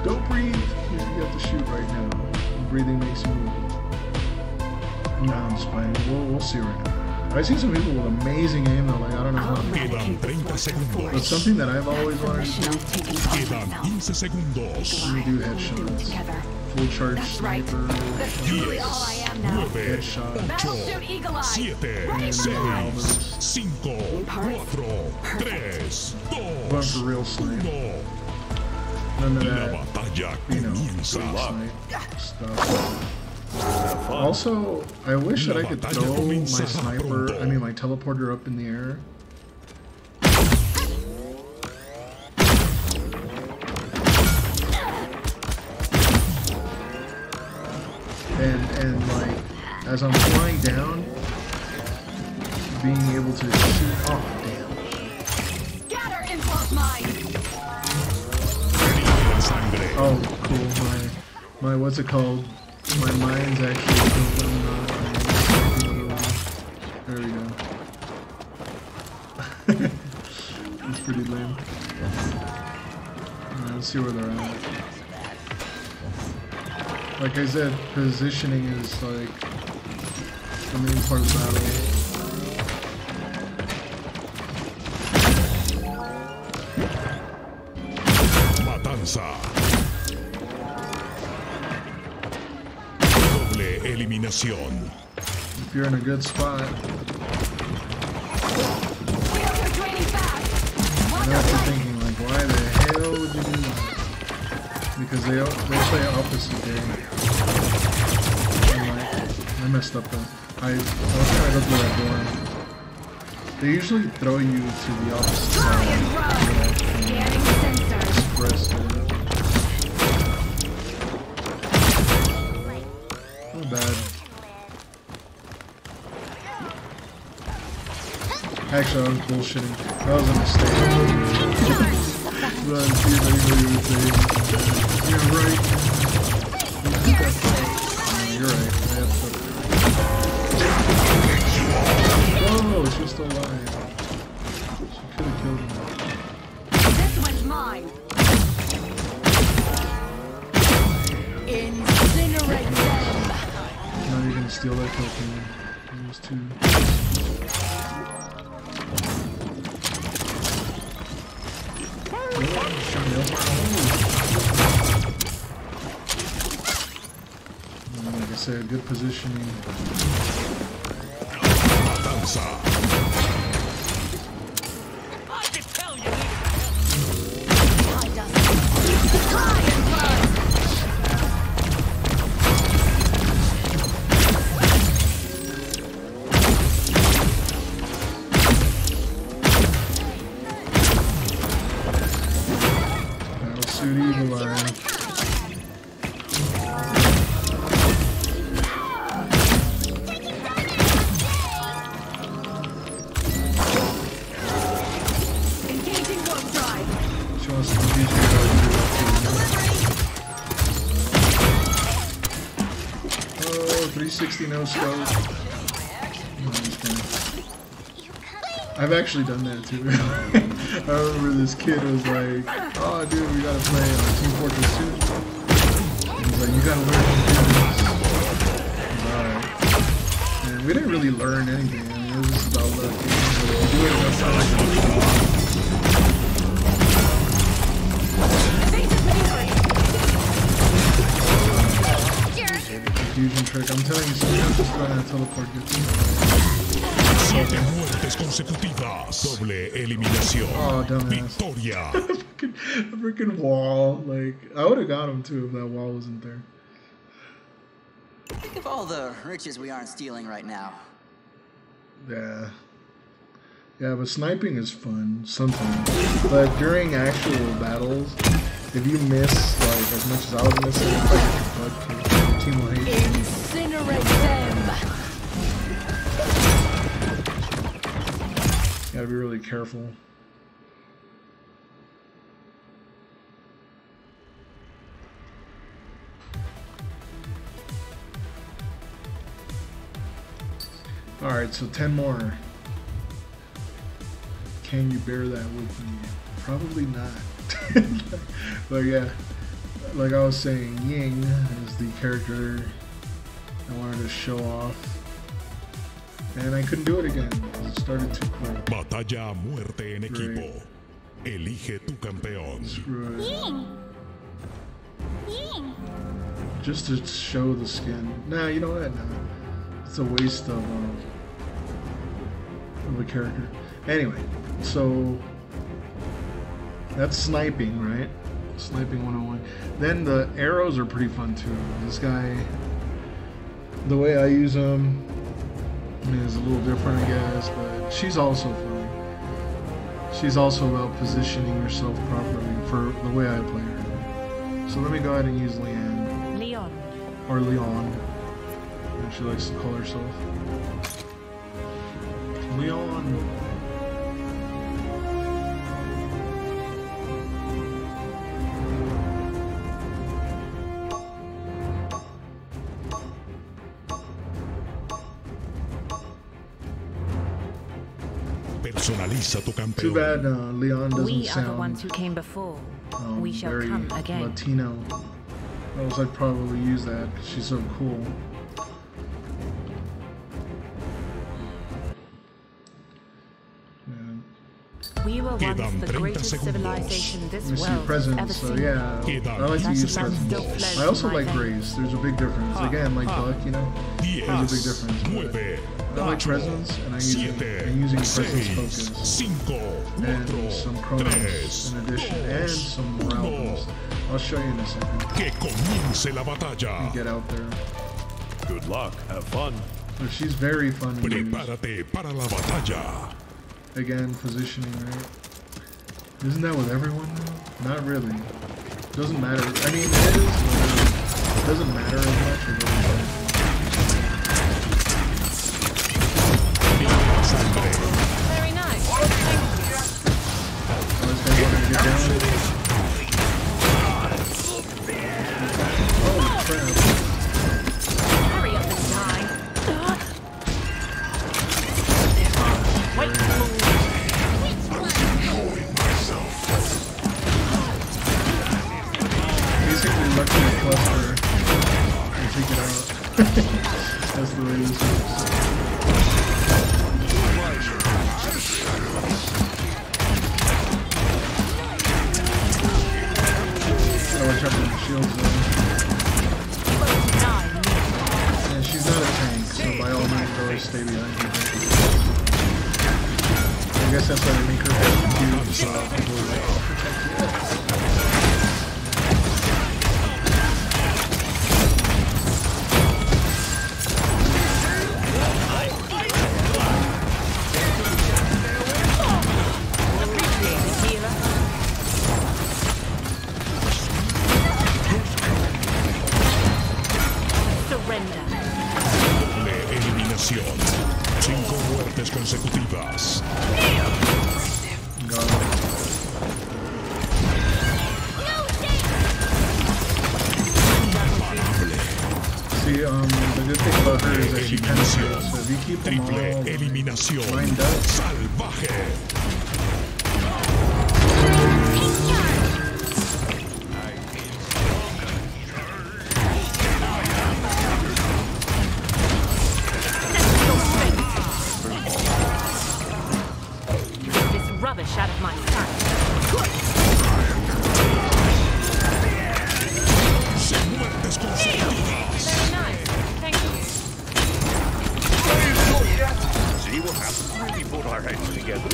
Don't breathe. You have to shoot right now. Breathing makes you move. No, I'm just playing. We'll see right now. I see some people with amazing aim though, like I don't know how. Quedan 30 segundos. But something that I've always wanted to do. Quedan 15 segundos. Let me do headshots. Full charge sniper. 10, 9, Headshot. 8, 7, 6, 5, 4, 3, 2, Run for real snipe. 1. None of La that, batalla you know, comienza. snipe stuff. Also, I wish that I could throw my sniper, I mean my teleporter up in the air. And like, as I'm flying down, being able to shoot, oh damn. Scatter impulse mine. Oh, cool, my what's it called? My mind's actually there we go. That's pretty lame. Alright, let's see where they're at. Like I said, positioning is like the main part of the battle. Matanza. Eliminación. If you're in a good spot, now you're thinking like, why the hell would you do that? Because they play opposite day. I messed up though. I was trying to go through that door. They usually throw you to the opposite side. Express it. Bad. Actually, I was bullshitting. That was a mistake. Run, see if anybody would say. You're right. You're right. I have to. Oh, she's still alive. She could have killed me. This one's mine. Incinerate them. Now you're gonna steal that kill from me. There's two. Like I said, good positioning. honest, I'm usually going to do that too. Oh, 360 no scope. I've actually done that too. I remember this kid was like, "Oh, dude, we gotta play Team Fortress 2." He's like, "You gotta learn to do this." Alright. And we didn't really learn anything. I mean, it was just about luck. You do it enough times. Fusion trick. I'm telling you, sometimes just run out of teleport gets you. 7 muertes consecutivas. Doble eliminación. Oh, dumbass. Victoria. A freaking wall. Like, I would have got him too if that wall wasn't there. Think of all the riches we aren't stealing right now. Yeah. Yeah, but sniping is fun sometimes. But during actual battles, if you miss, like, as much as I was missing, it's like your butt kick. Your team will hate you. Incinerate them! You gotta be really careful. Alright, so 10 more. Can you bear that with me? Probably not. But yeah, like I was saying, Ying is the character I wanted to show off. And I couldn't do it again. It started too quick. Batalla a muerte en equipo. Elige tu campeón. Just to show the skin. Nah, you know what? Nah. It's a waste of a character. Anyway, so that's sniping, right? Sniping 101. Then the arrows are pretty fun too. This guy, the way I use them is a little different, I guess, but she's also fun. She's also about positioning yourself properly for the way I play her. So let me go ahead and use Leanne. Leon. Or Leon. And she likes to call herself. Leon. Personaliza tu campeón. Too bad Leon doesn't We sound are the ones who came before. We shall very come again. Latino. Else I'd probably use that because she's so cool. We were once Quedan the 30 greatest segundos. civilization this Let me see world has ever presents, so seen. yeah, Quedan I like to 15 use presents. segundos. I also like Grace, there's a big difference. Again, like Buck, you know, there's a big 10, difference. 9, But I like presents, and I'm using 7, presents 6, focus. 5, And 4, some chronos 3, in addition, and some morale boost. I'll show you in a second. Que comience la batalla. Get out there. Good luck. Have fun. But she's very fun to use. Prepárate para la batalla. Again, positioning, right? Isn't that with everyone though? Not really. Doesn't matter. I mean, it is, but it doesn't matter as much. It really does. Very nice. Unless they want to get down. Oh crap. Hurry up and die. Wait, Basically, lucky to cluster and take it out. That's the way this works. Gotta watch out for the shields though. And she's not a tank, so by all means always stay behind her. I guess that's why they make her head huge, so people are like, oh, protect you. surrender. Doble eliminación. 5 muertes consecutivas. God. she penetrates. So if you keep them all eliminación. lined up, Salvaje. This rubbish out of my sight. Sin muertes consecutivas. Very nice. Thank you. See what happens when we put our heads together?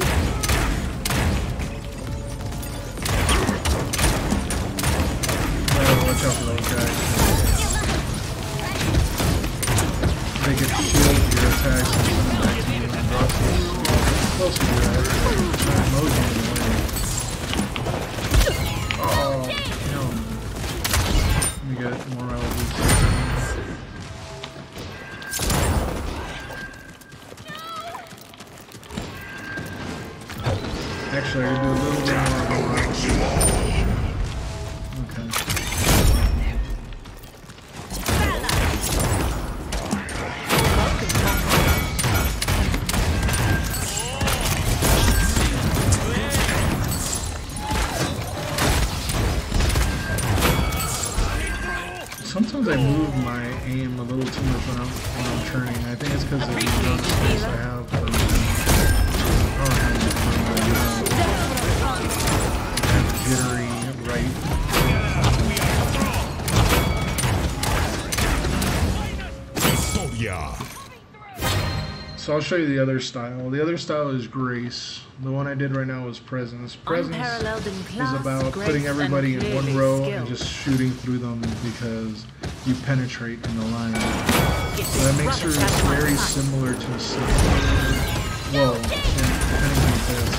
watch out for those guys. They get shield your attacks and send them back to you and drop them. Close to that. Most of them away. Oh, no. Let me get more relatives. Actually, I can do a little bit more. Okay. Sometimes I move my aim a little too much when I'm turning. I think it's because of the amount of space I have for jittery right. Victoria. So I'll show you the other style. The other style is Grace. The one I did right now is Presence. Presence is about putting everybody in one row and just shooting through them because you penetrate in the line. So that makes her very similar to a sniper. Well, depending on this.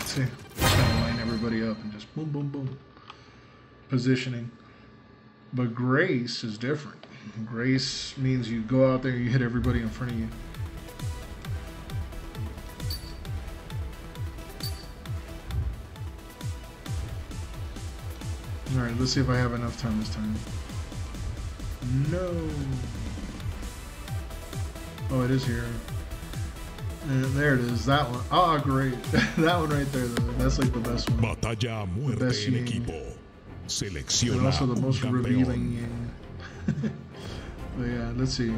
See, just kind of line everybody up and just boom, boom, boom. Positioning. But Grace is different. Grace means you go out there, you hit everybody in front of you. Alright, let's see if I have enough time this time. No. Oh, it is here. And there it is, that one. Ah, great. That one right there, though. That's like the best one. Batalla a muerte en equipo. Selecciona and also the most un campeón. revealing. But yeah, let's see.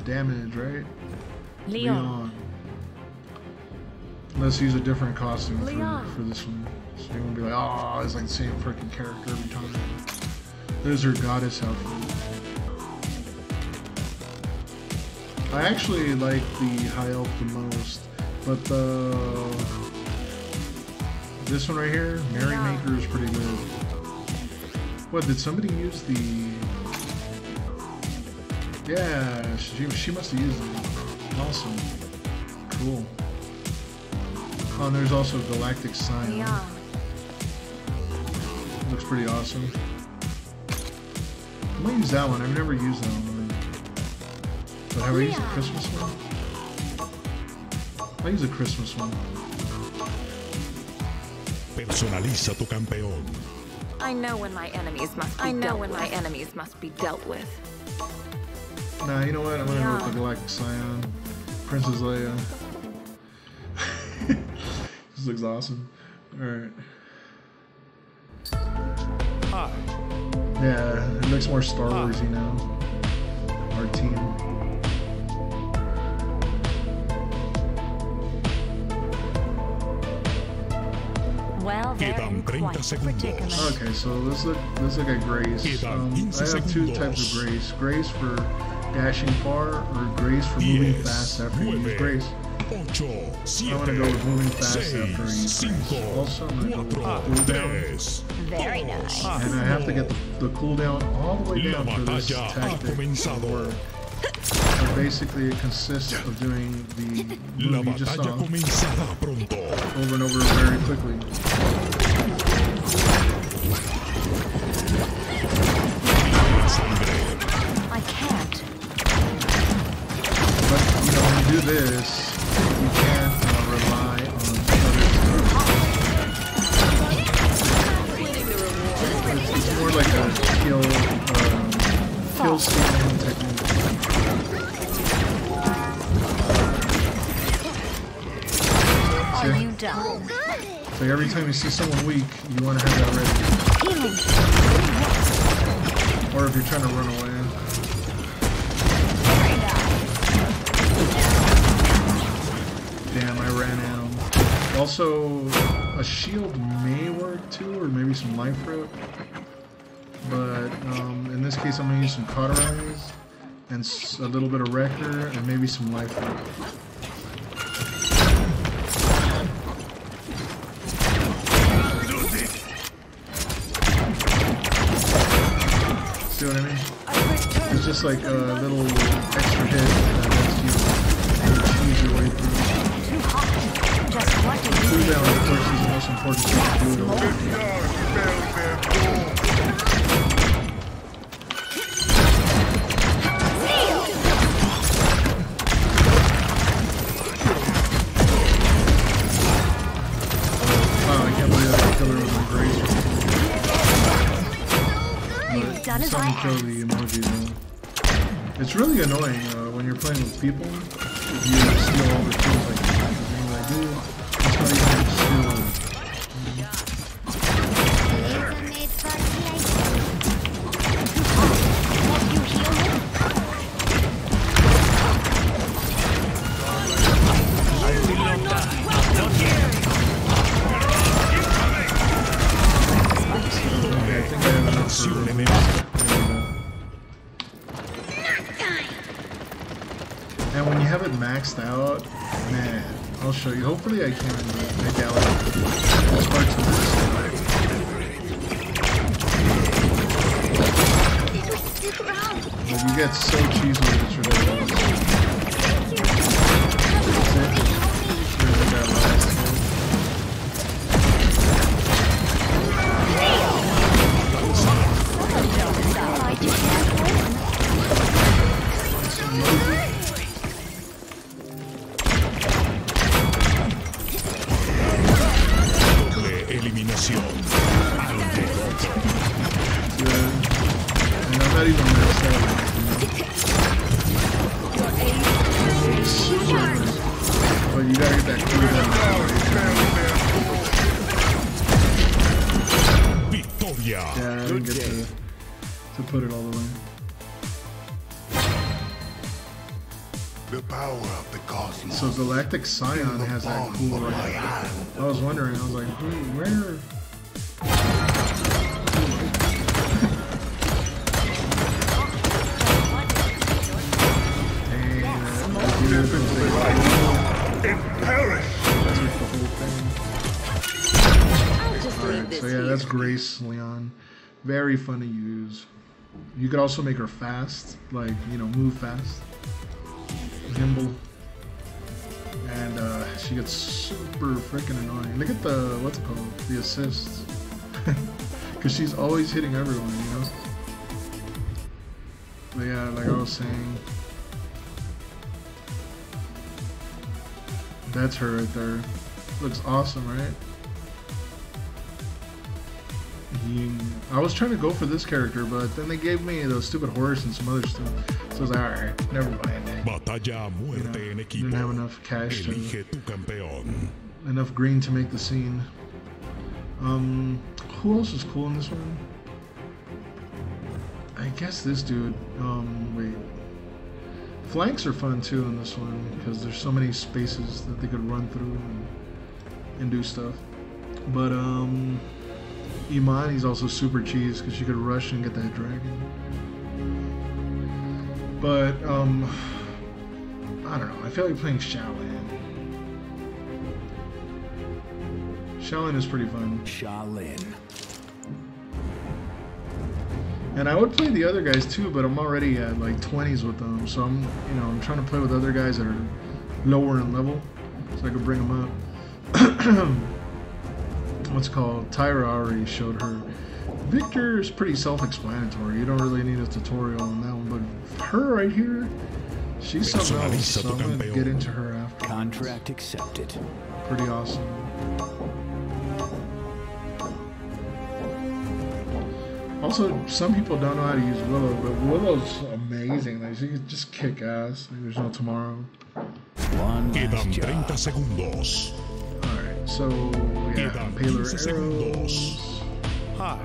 Damage, right? Leon. Let's use a different costume for this one. So you're gonna be like, oh, it's like the same freaking character every time. There's her goddess outfit. I actually like the high elf the most, but this one right here, Merrymaker, is pretty good. What, did somebody use the... Yeah, she must have used it. Awesome. Cool. Oh, and there's also Galactic Scion. Looks pretty awesome. I'm gonna use that one. I've never used that one. But have I used the Christmas one? I'll use the Christmas one. Personaliza tu campeón. I know when my enemies must be dealt with. Nah, you know what? I'm gonna go with the Galactic Scion. Princess Leia. This looks awesome. Alright. Hi. Yeah, it looks more Star Wars-y now. Our team. Well, Quedan 30 segundos. Okay, so let's look at Grace. I have two types of Grace. Grace for dashing far, or Grace for moving fast after you use Grace. 8, 7, I want to go with moving fast after you use 6, Grace. 5, Also, I'm going to go 4, with 3, cooldown. 2, Very nice. And I have to get the cooldown all the way La down for this batalla ha tactic to comenzado. work. So basically, it consists of doing the La move you just batalla saw comenzará pronto. over and over very quickly. I can't. But you know, when you do this, you can't rely on others. like a kill stealing technique. Are you done? So every time you see someone weak, you want to have that ready. Or if you're trying to run away. Damn, I ran out. Also, a shield may work too, or maybe some life root. But in this case, I'm going to use some cauterize, and a little bit of wrecker, and maybe some life root. See what I mean? It's just like a little extra hit that lets you cheese your way through. Cooldown, of course, is the most important thing to do. Wow, I can't believe that killer was on Grace. Some kill the emoji though. It's really annoying when you're playing with people. You steal all the kills like that. And you're like, dude, it's not even steal. Okay, I think I have enough for and when you have it maxed out, man, I'll show you. Hopefully I can make out those parts of this. But you get so cheesy with it's ridiculous. That's it. Really got last hit. Eliminación. Yeah. And I'm not even messed up. Super. But you gotta get that cooldown. Victoria. Yeah, I didn't get to put it all the way. The power of the cosmos. So Galactic Scion has that cool right. I was wondering, I was like, where? Alright, so yeah, that's Grace Leon. Very fun to use. You could also make her fast, like, you know, move fast. Nimble. And she gets super freaking annoying. Look at the, what's it called? The assists. Because she's always hitting everyone, you know? But yeah, like I was saying. That's her right there. Looks awesome, right? I was trying to go for this character, but then they gave me the stupid horse and some other stuff. So I was like, alright, never mind. Batalla a muerte en equipo. Didn't have enough cash Elige tu campeón. enough green to make the scene. Who else is cool in this one? I guess this dude. Wait. Flanks are fun too in this one because there's so many spaces that they could run through and do stuff. But Imani's also super cheese because she could rush and get that dragon. But I don't know. I feel like playing Shaolin. Shaolin is pretty fun. Shaolin. And I would play the other guys too, but I'm already at like 20s with them, so I'm trying to play with other guys that are lower in level, so I could bring them up. What's it called? Tyra already showed her. Victor is pretty self-explanatory. You don't really need a tutorial on that one, but her right here, she's something else. So I'm gonna get into her after. Contract accepted. Pretty awesome. Also, some people don't know how to use Willow, but Willow's amazing. Like, she can just kick ass. Like, there's no tomorrow. Quedan 30 segundos. Alright, so, yeah, Quedan Paler 15 arrows. segundos.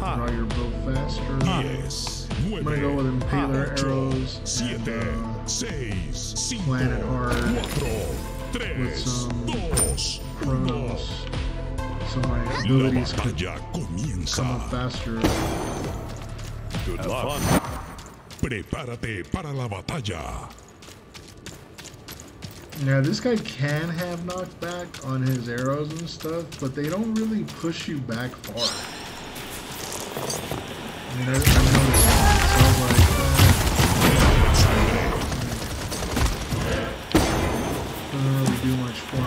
Draw your bow faster. 10, I'm gonna go with 9, Impaler 8, arrows. 7, And, 6, 5, plan it hard 4, 3, with some 2, 1. chronos. So my La abilities could batalla comienza. come up faster. Good luck. Prepárate para la batalla. Yeah, this guy can have knockback on his arrows and stuff, but they don't really push you back far. I mean, I noticed it sounds like doesn't really do much for me.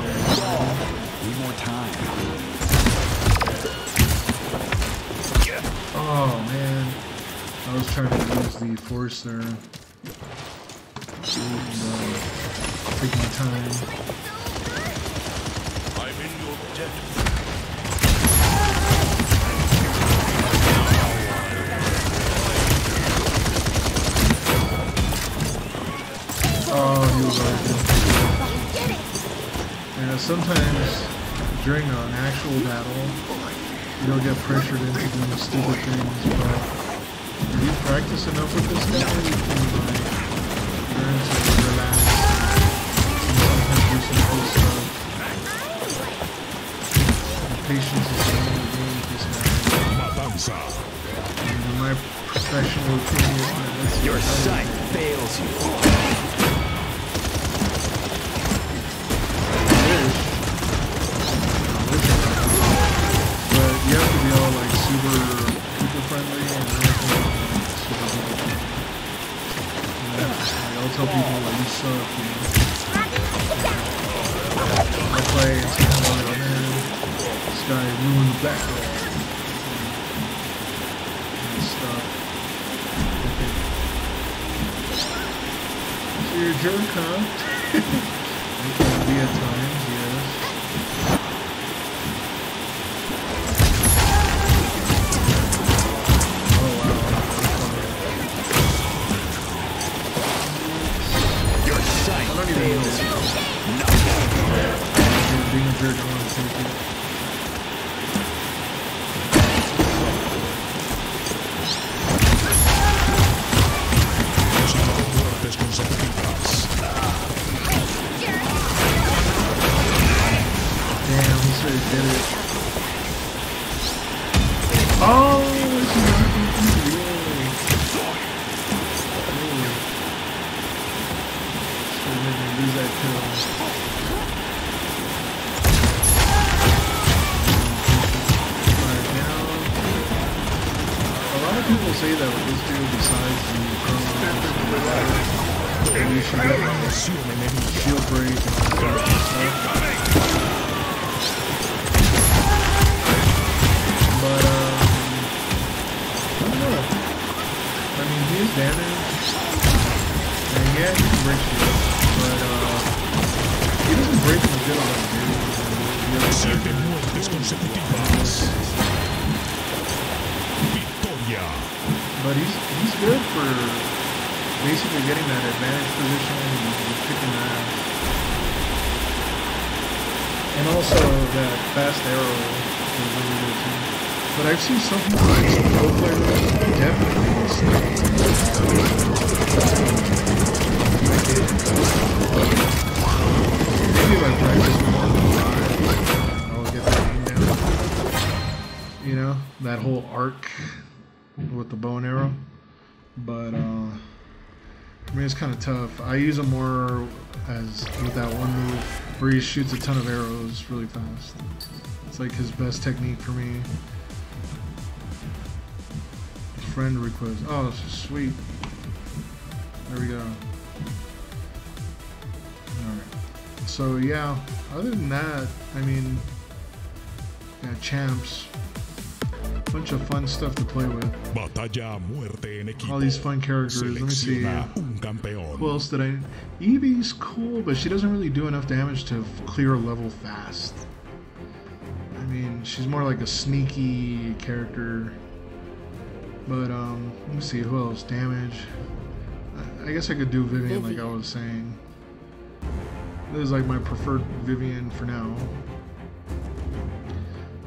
Need more time. Oh man, I was trying to use the force there. Take my time. I'm in your debt. Oh, he was right there. Yeah, sometimes during an actual battle, you don't get pressured into doing stupid things, but if you practice enough with this guy, you can like learn to relax and sometimes do some cool stuff. The patience is the only game with this guy. Matanza. And in my professional opinion, Your sight fails you. But you have to be all like super people friendly and everything. Super people. Yeah, I'll tell people like you suck, you know. I play and someone like, oh man, this guy ruined the background. And stuff. Okay. So you're a jerk, huh? You can be at times, yes. Being a jerk, I want to take it. Muertes consecutivas. Damn, he said he did it. Oh, it's really so we're gonna lose that kill. People say that with this dude, besides the chronos, you should get like shield break and all that stuff. But I don't know. I mean, he is damaged, and yeah, he can break shield, but he doesn't break the good on dude. Siete muertes consecutivas. But he's good for basically getting that advantage position and kicking ass. And also that fast arrow is really good too. But I've seen some people, like some pro players, definitely snipe. Maybe if I practice more, I'll get that game down. You know, that whole arc with the bow and arrow, but for me it's kind of tough. I use him more as with that one move where he shoots a ton of arrows really fast. It's like his best technique for me. Friend request. Oh, sweet. There we go. Alright. So yeah, other than that, I mean, yeah, champs. Bunch of fun stuff to play with. Batalla, muerte en equipo. All these fun characters. Let me see. Selecciona un campeón. Who else did I... Eevee's cool, but she doesn't really do enough damage to clear a level fast. I mean, she's more like a sneaky character. But let me see who else. Damage. I guess I could do Vivian like I was saying. This is like my preferred Vivian for now.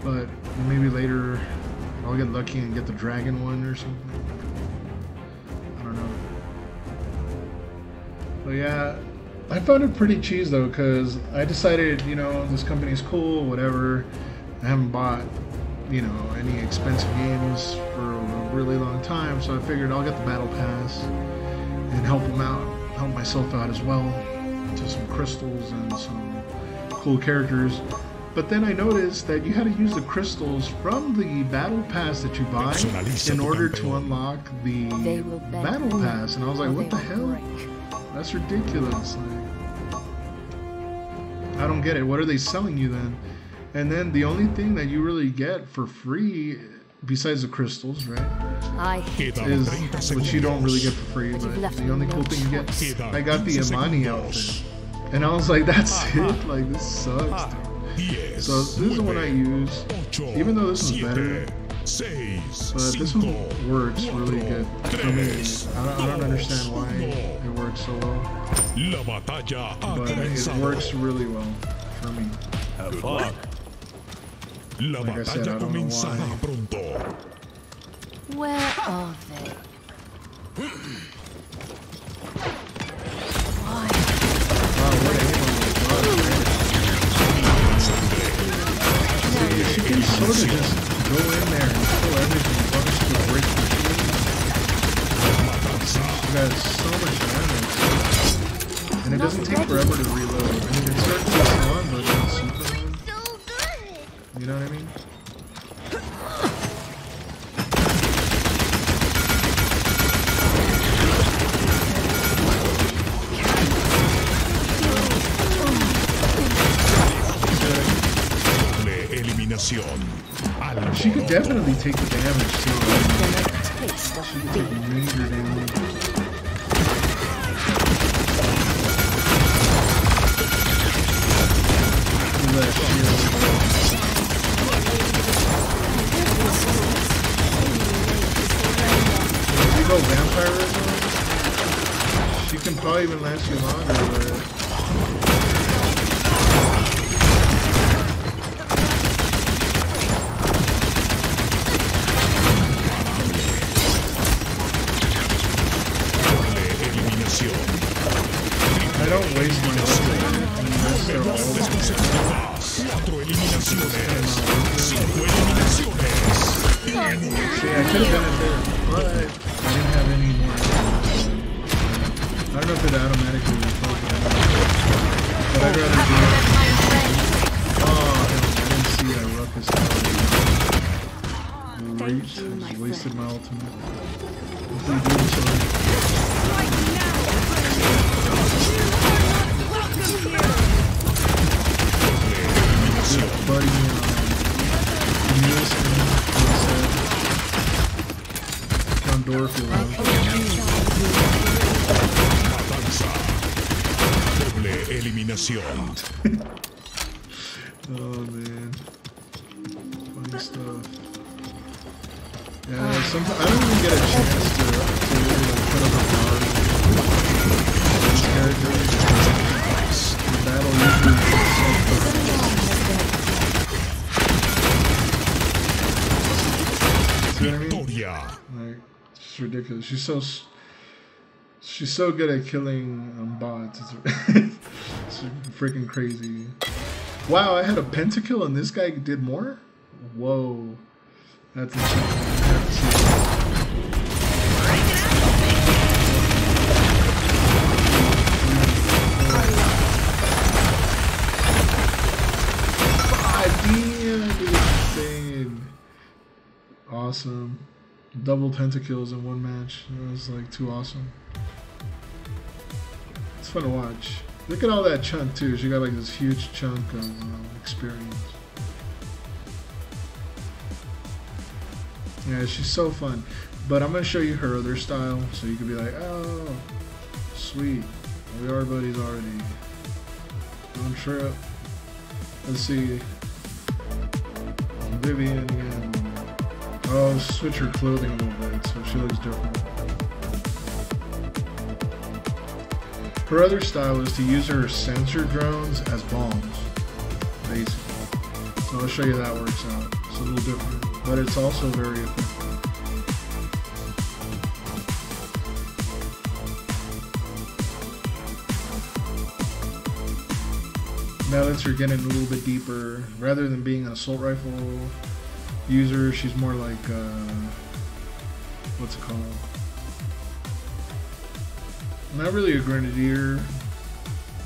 But maybe later I'll get lucky and get the dragon one or something. I don't know. But yeah, I found it pretty cheese though, because I decided, you know, this company's cool, whatever. I haven't bought, you know, any expensive games for a really long time, so I figured I'll get the battle pass and help them out, help myself out as well, to some crystals and some cool characters. But then I noticed that you had to use the crystals from the battle pass that you buy in order to unlock the battle pass, and I was like, what the hell? That's ridiculous. Like, I don't get it. What are they selling you then? And then the only thing that you really get for free, besides the crystals, right, is, which you don't really get for free, but the only cool thing you get, I got the Imani outfit. And I was like, that's it? Like, this sucks, dude. So this is the one I use, even though this is better, but this one works really good for me. I don't understand why it works so well, but it works really well for me. Have fun. Like I said, I don't know why. Where are they? Why? Wow, what a hit on the she can sort of just go in there and kill everything as long as she can break the shield. She got so much damage. And it doesn't take forever to reload. I mean, it starts to long, but it's super long. You know what I mean? She could definitely take the damage too. She could take major damage. If you go vampirism, she can probably even last you longer, but I don't waste my ultimate unless they're all See, I could have done it there, but I didn't have any more. I don't know if it automatically refills it, but I'd rather do it. Oh, I didn't see that ruckus. Great, I just wasted my ultimate. Hopefully doing something. Buddy, John Dorfield. Doble eliminación. Oh man, funny stuff. Yeah, sometimes I don't even get a chance to really like put up a guard. This character, the battle usually see what I mean? Like, it's ridiculous. She's so good at killing bots. It's freaking crazy. Wow, I had a pentakill and this guy did more? Whoa. That's insane. Awesome. Double pentakills in one match. It was like too awesome. It's fun to watch. Look at all that chunk too. She got like this huge chunk of experience. Yeah, she's so fun. But I'm gonna show you her other style so you can be like, oh, sweet. We are buddies already. On trip. Let's see. Vivian again. I'll switch her clothing a little bit so she looks different. Her other style is to use her sensor drones as bombs, basically. So I'll show you how that works out. It's a little different, but it's also very effective. Now lets her get in a little bit deeper. Rather than being an assault rifle user, she's more like, what's it called? Not really a grenadier,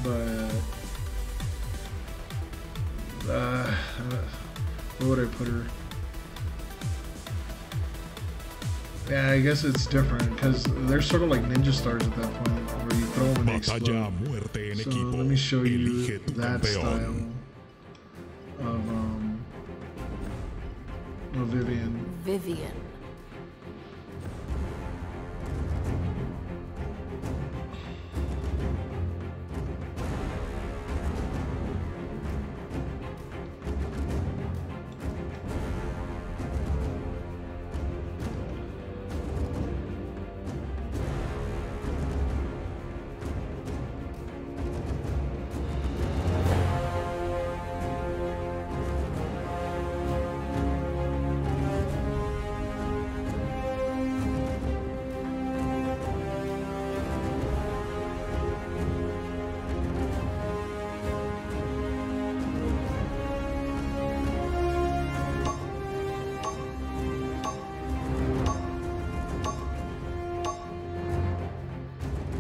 but where would I put her? Yeah, I guess it's different because they're sort of like ninja stars at that point, where you throw them and they explode. So let me show you that style of Vivian. Vivian.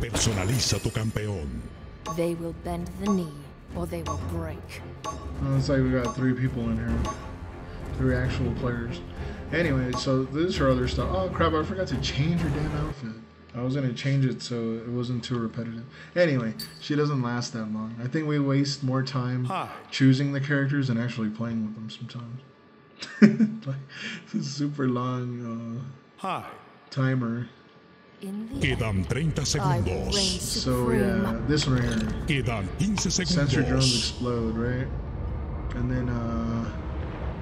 Personaliza tu campeón. They will bend the knee or they will break. Well, it's like we got 3 people in here. 3 actual players. Anyway, so this is her other stuff. Oh crap, I forgot to change her damn outfit. I was gonna change it so it wasn't too repetitive. Anyway, she doesn't last that long. I think we waste more time choosing the characters than actually playing with them sometimes. Like, it's a super long timer. Quedan 30 segundos. So yeah, this one right here. Quedan 15 Sensor drones segundos. explode, right? And then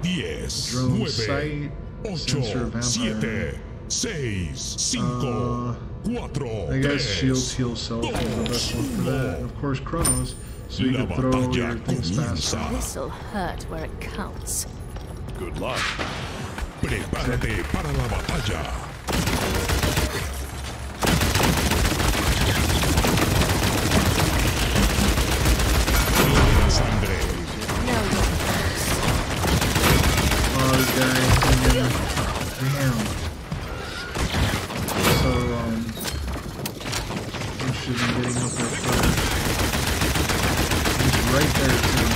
10, drone 9, sight, 8, sensor vampire. 7, 6, 5, 4, I guess 3, shields heal self is the best one for that. And of course Chronos, so you La can throw batalla your things faster. comienza. This'll hurt where it counts. Good luck. Prepárate para la batalla. Sangre. Oh, this guy. Damn. So, I should be getting up there first. He's right there, too.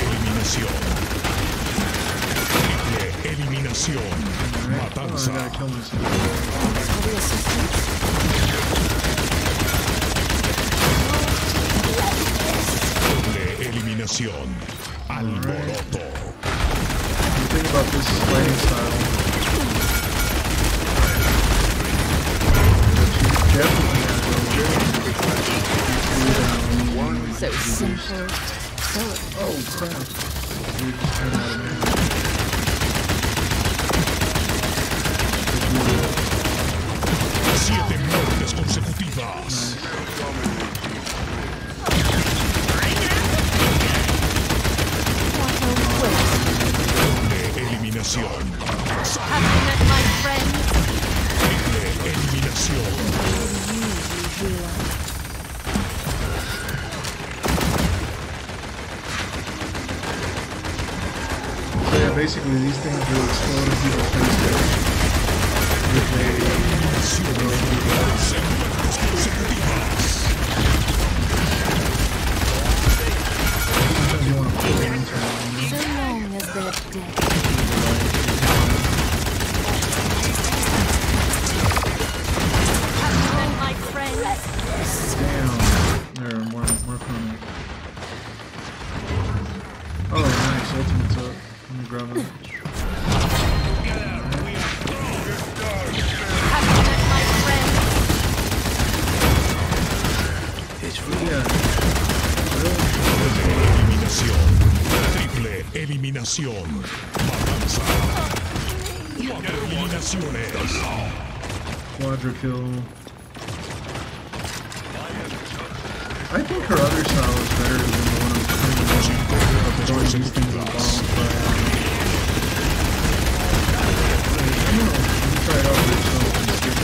Eliminación. Triple eliminación. Matanza. Oh, I gotta kill myself. Doble eliminación. Alboroto. The thing about this fighting style, definitely has So simple. So oh crap. Dude just came out of me. 7 muertes consecutivas. Doble eliminación. Triple eliminación. So yeah, basically these things will explode in people's faces if they sometimes you want to pull into them. so long as they're dead. My friend. Damn. There, more coming. Oh, nice. Ultimate's up. Let me grab it. Doble eliminación. Triple Triple eliminación. Matanza. 4 eliminaciones. Quadra kill. I think her other style is better than the one I'm throwing these things at bombs, but I don't know. You can try it out for yourself and see.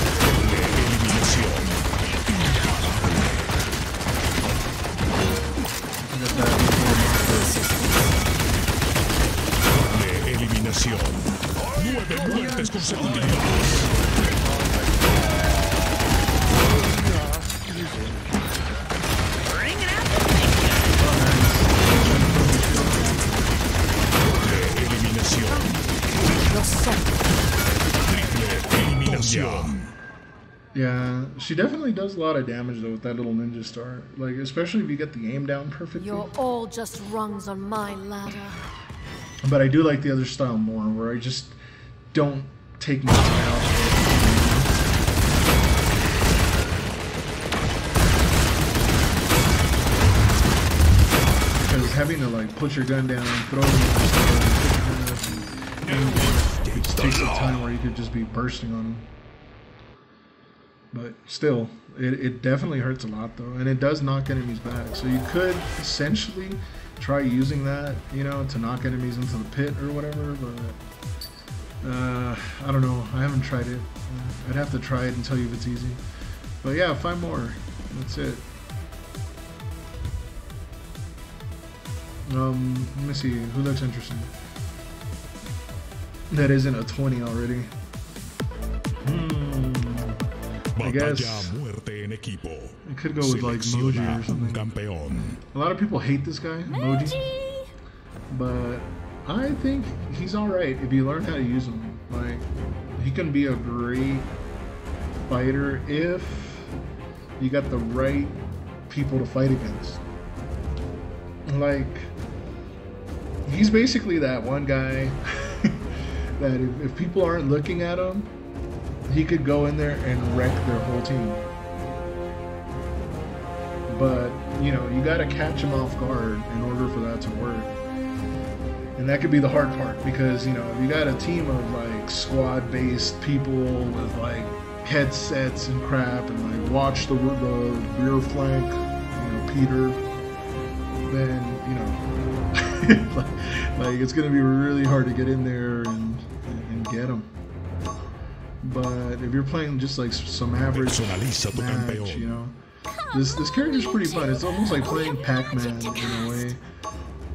Eliminación. 9 muertes consecutivas. Yeah, she definitely does a lot of damage though with that little ninja star. Like, especially if you get the aim down perfectly. You're all just rungs on my ladder. But I do like the other style more, where I just don't take much out. Because having to like put your gun down, throw it in, it just takes some time where you could just be bursting on them. But still, it definitely hurts a lot though, and it does knock enemies back. So you could essentially try using that, you know, to knock enemies into the pit or whatever, but I don't know. I haven't tried it. I'd have to try it and tell you if it's easy. But yeah, 5 more. That's it. Let me see. Who looks interesting? That isn't a 20 already. I guess it could go with like Moji or something. A lot of people hate this guy, Moji, but I think he's alright if you learn how to use him. Like, he can be a great fighter if you got the right people to fight against. Like, he's basically that one guy that if people aren't looking at him, he could go in there and wreck their whole team. But, you know, you gotta catch him off guard in order for that to work. And that could be the hard part, because, you know, if you got a team of like squad-based people with like headsets and crap and like watch the rear flank, you know, Peter, then, you know, like it's gonna be really hard to get in there and get him. But if you're playing just like some average match, you know, this character's pretty fun. It's almost like playing Pac-Man in a way.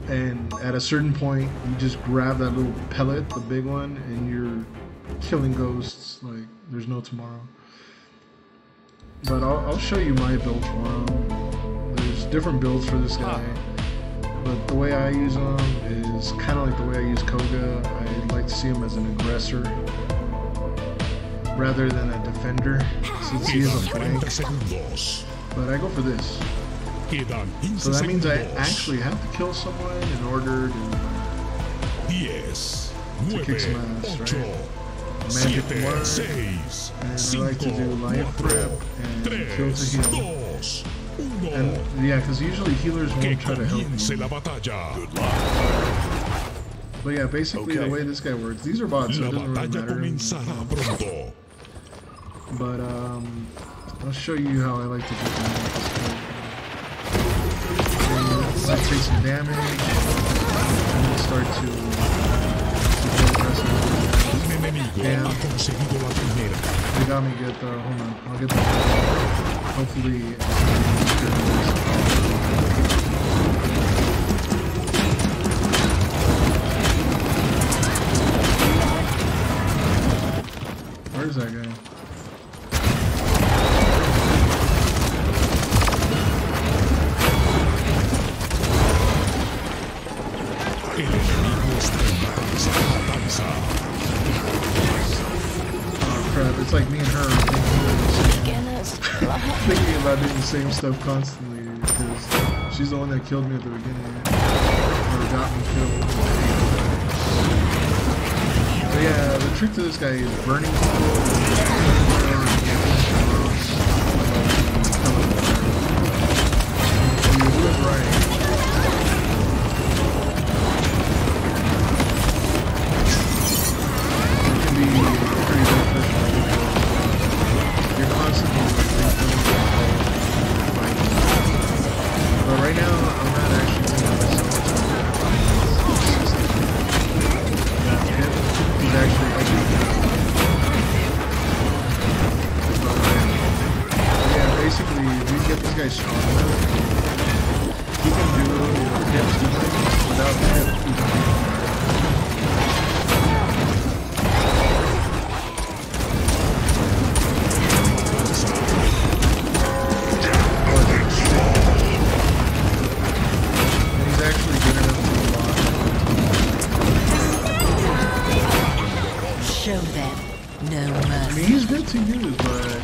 And at a certain point, you just grab that little pellet, the big one, and you're killing ghosts like there's no tomorrow. But I'll show you my build for him. There's different builds for this guy. But the way I use him is kind of like the way I use Koga. I like to see him as an aggressor rather than a defender, since he is a flank. But I go for this. So that means I actually have to kill someone in order to kick some ass, right? Magic word, and I like to do life prep and kill to heal. And yeah, because usually healers won't try to help you. But yeah, basically the way this guy works, these are bots, so it doesn't really matter. But I'll show you how I like to do that. I take some damage and then start to go aggressive. Damn. They got me good though. Hold on. I'll get that. Hopefully. Where's that guy? Oh crap, it's like me and her thinking about doing the same stuff constantly, because she's the one that killed me at the beginning, or got me killed. But yeah, the trick to this guy is burning you do it right. He can do hits without hits. He's actually good enough to block. Show them no mercy. I mean, he's good to use, but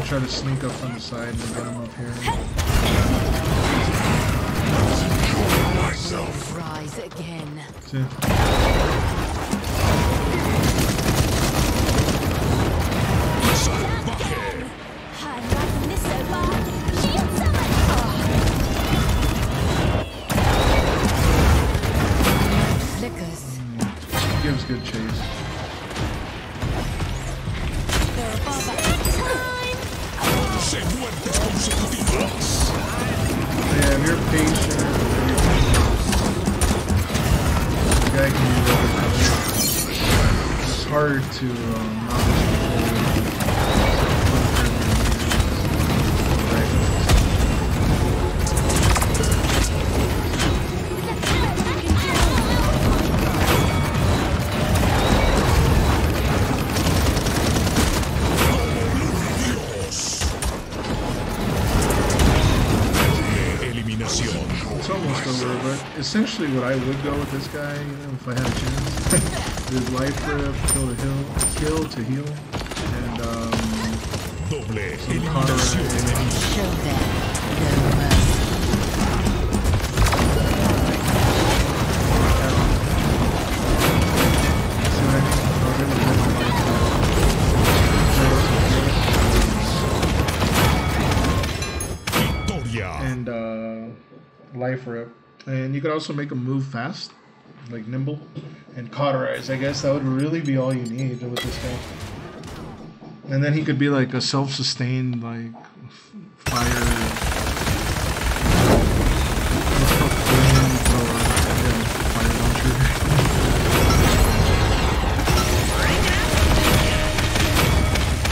try to sneak up from the side and get him up here. Rise again. See? Gives good chase. Yeah, if you're patient, the guy can be really fast. It's hard to not lose It's almost over, but essentially what I would go with this guy, you know, if I had a chance, is life rip, kill to heal, and some cauterize. Show them no mercy. And life rip, and you could also make him move fast, like nimble, and cauterize. I guess that would really be all you need with this guy. And then he could be like a self-sustained, like fire launcher.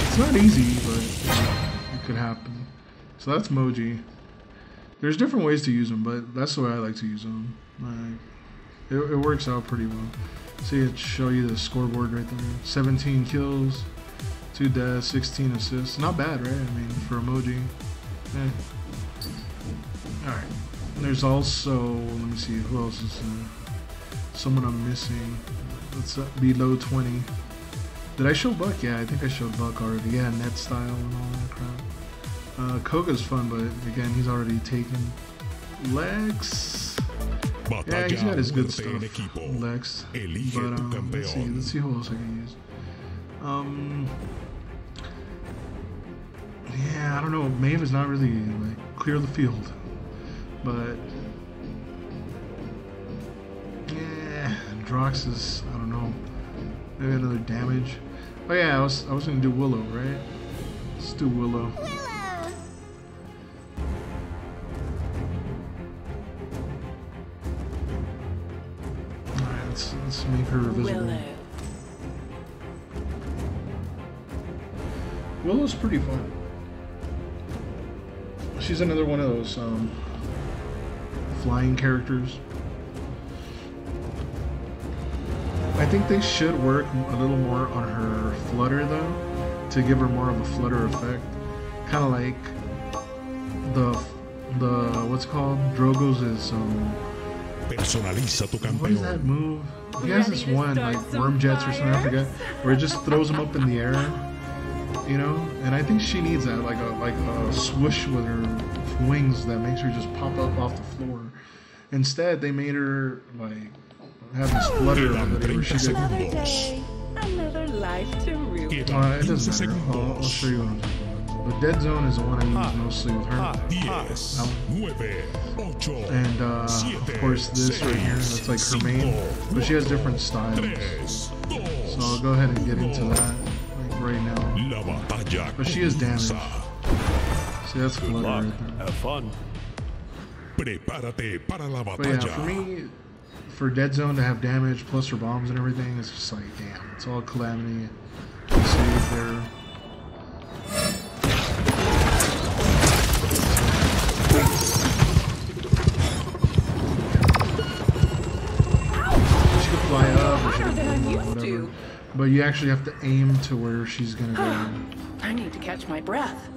It's not easy, but it could happen. So that's Moji. There's different ways to use them, but that's the way I like to use them. It works out pretty well. See, it show you the scoreboard right there. 17 kills, 2 deaths, 16 assists. Not bad, right? I mean, for emoji. Alright. There's also, let me see, who else is someone I'm missing. Let's below 20. Did I show Buck? Yeah, I think I showed Buck already. Yeah, net style and all that crap. Koga's fun, but again, he's already taken. Lex. Yeah, he's got his good stuff. Lex. But let's see who else I can use. Yeah, I don't know. Maeve is not really like clear the field, but yeah, Drox is, I don't know. Maybe another damage. Oh yeah, I was gonna do Willow, right? Let's do Willow. Let's make her visible. Willow's pretty fun. She's another one of those flying characters. I think they should work a little more on her flutter though, to give her more of a flutter effect. Kind of like the what's it called? Drogo's is Personaliza tu what is that move? He has this one, like worm jets or something, I forget, where it just throws him up in the air, you know? And I think she needs that, like a swoosh with her wings that makes her just pop up off the floor. Instead, they made her like have this flutter ability where she Another day, another life to ruin. Quedan It 15 doesn't matter. I'll show you what I'm talking about. The dead zone is the one I use mostly with her. 10, 9, 8, And of course this right here, that's like her main, but she has different styles. 3, 2, So I'll go ahead and get into that like right now. La batalla But she is damage. comienza. See, that's flutter right there. Have fun. Prepárate para la But yeah, for batalla. me, for dead zone to have damage plus her bombs and everything, it's just like damn. It's all calamity. Save there. She could fly up or she could whatever. But you actually have to aim to where she's gonna go. I need to catch my breath.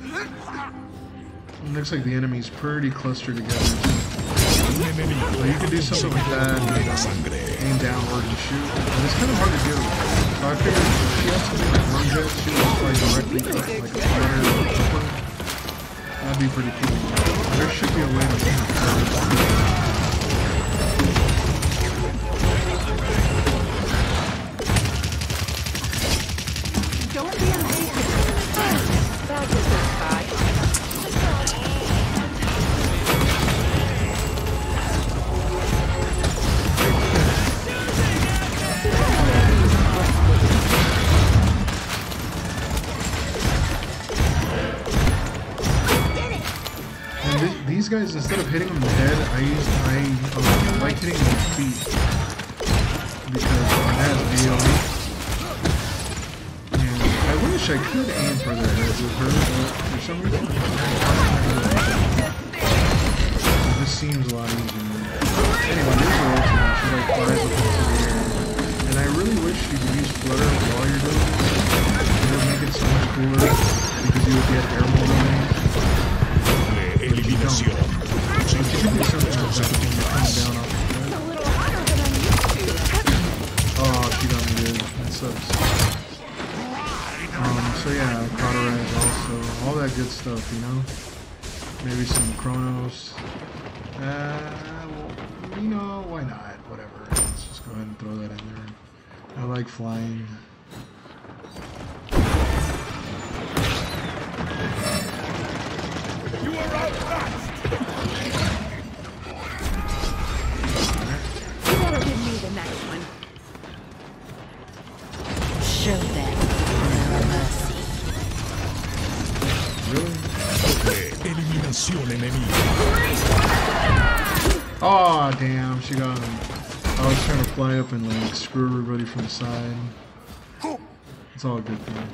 It looks like the enemy's pretty clustered together. So you can do something like that, aim downward and shoot. And it's kind of hard to do. So I figured if she has something like one jet, she would fly directly up, like a fighter or a jumper. That'd be pretty cool. There should be a way to do it. Don't be impatient. That is And these guys, instead of hitting them in the head, I like hitting them in the feet because it has AoE. And I wish I could aim for their heads with her, but for some reason, this seems a lot easier. Anyway, this is ultimate. She like flies up into the air, and I really wish you could use flutter while you're doing this. It would make it so much cooler because you would get air mobility. Eliminación. So if you can do something like that when you're coming down off the head. Oh, she got me good. That sucks. So yeah, cauterize also. All that good stuff, you know? Maybe some Chronos. Well, you know, why not? Whatever. Let's just go ahead and throw that in there. I like flying. You are outmatched. You better give me the next one. Show them no mercy. Really? Eliminación enemiga. Oh, damn, she got him. I was trying to fly up and like screw everybody from the side. It's all a good thing.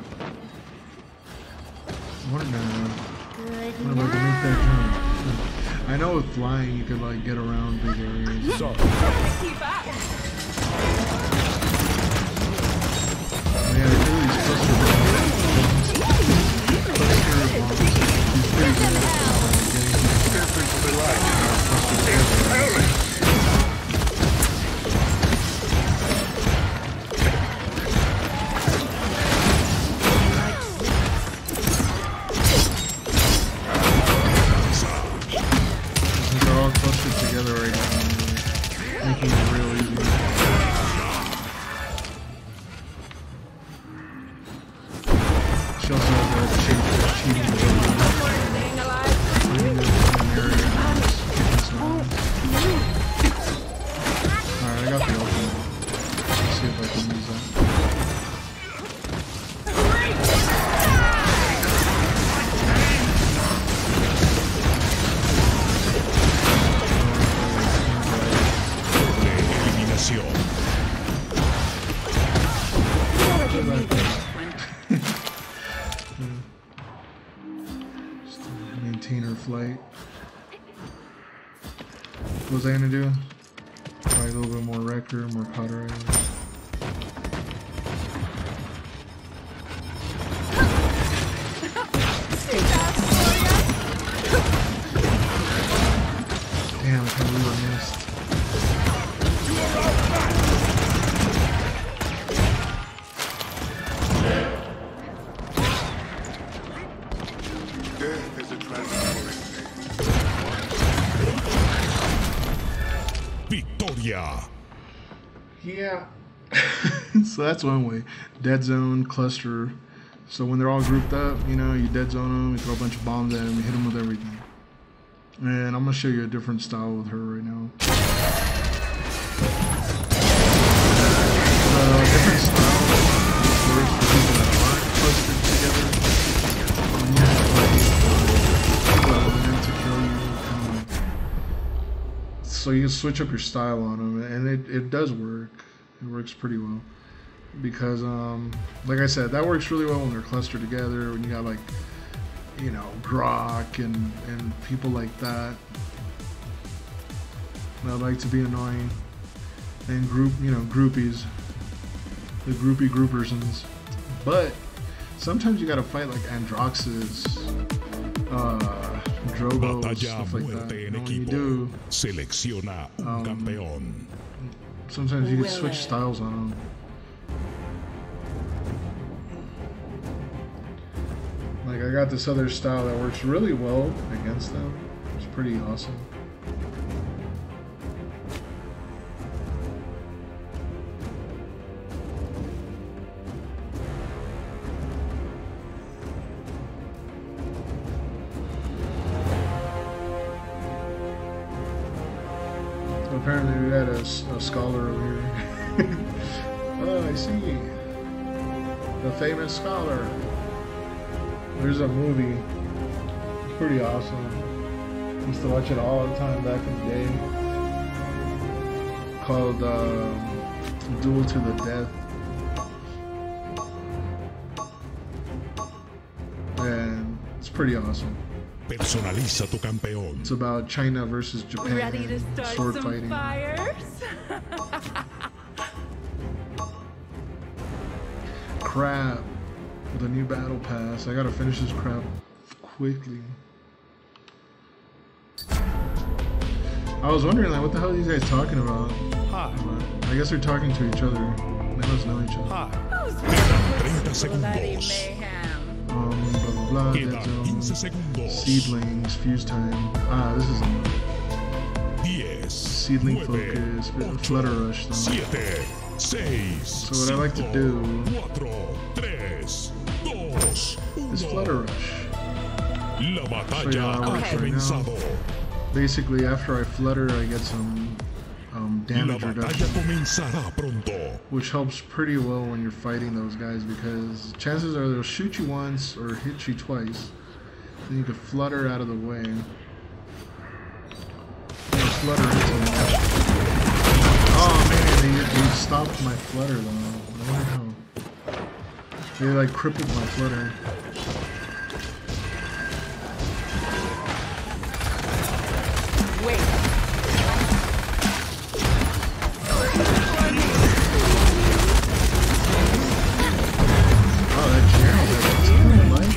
What now? What am I gonna make that jump? I know with flying you could like get around big areas. Sorry. Yeah, they do these cluster bombs. He's pretty good at getting they're all clustered together right now, making it real easy. She also has a cheating ability. Finding an area and just kicking some ass. Alright, I got the ultimate. Let's see if I can use that. Eliminación. Just to maintain her flight. What was I gonna do? Probably a little bit more wrecker, more cauterizer. Damn, I can't believe I missed. Death is a transitory thing. Victoria. Yeah. So that's one way. Dead zone, cluster. So when they're all grouped up, you know, you dead zone them, you throw a bunch of bombs at them, you hit them with everything. And I'm gonna show you a different style with her right now. Different style works for people that aren't clustered together. When you have to kill you, kind of like. So you can switch up your style on them, and it does work. It works pretty well. Because, like I said, that works really well when they're clustered together, when you got, like, you know, Grok and people like that like to be annoying. And groupies. The groupersons. But sometimes you gotta fight like Androxus, Drogo, stuff like that. You know, when you do, sometimes you can switch styles on them. Like I got this other style that works really well against them. It's pretty awesome. Apparently we got a scholar over here. Oh, I see. The famous scholar. There's a movie. It's pretty awesome. I used to watch it all the time back in the day. Called Duel to the Death. And it's pretty awesome. Personaliza tu campeón. It's about China versus Japan. Ready to start sword some fighting. fires? Crap. With a new battle pass. I gotta finish this crap quickly. I was wondering, like, what the hell are these guys talking about? Hi. I guess they're talking to each other. They must know each other. Hi. 30 Bloody segundos. mayhem. Blah blah blah. Quedan Dead zone, 15 segundos. seedlings, fuse time. Ah, this is a 10, seedling 9, focus, flutter rush though. 7, 6. So what I like to do 4, 3, 2, 1. is flutter rush. La batalla how it ha works right comenzado. Basically, after I flutter, I get some La damage batalla reduction, comenzará pronto. which helps pretty well when you're fighting those guys because chances are they'll shoot you once or hit you twice. Then you can flutter out of the way. Flutter into them. Oh man, they stopped my flutter though. I wonder how. They like crippled my flutter. Wait. Oh, that Gerald has a ton of life.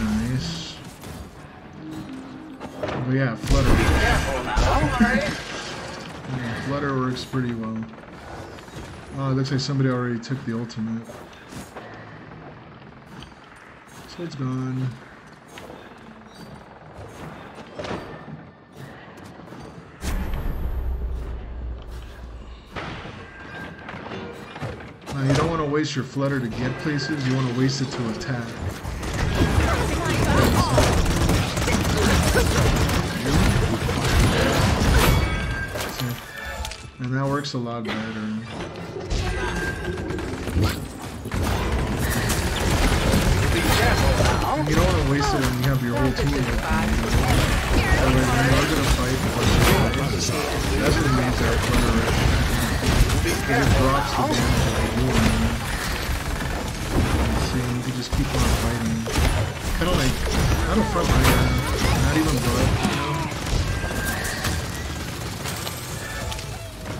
Nice. But yeah, flutter. Yeah, flutter works pretty well. Oh, it looks like somebody already took the ultimate. So it's gone. Now you don't want to waste your flutter to get places, you want to waste it to attack. And that works a lot better. You don't want to waste it when you have your whole team with you. So when you are going to fight, that's what makes that flutter rush. It drops the damage of the war. So you can just keep on fighting. Kind of like, not a front liner, not even blood, you know?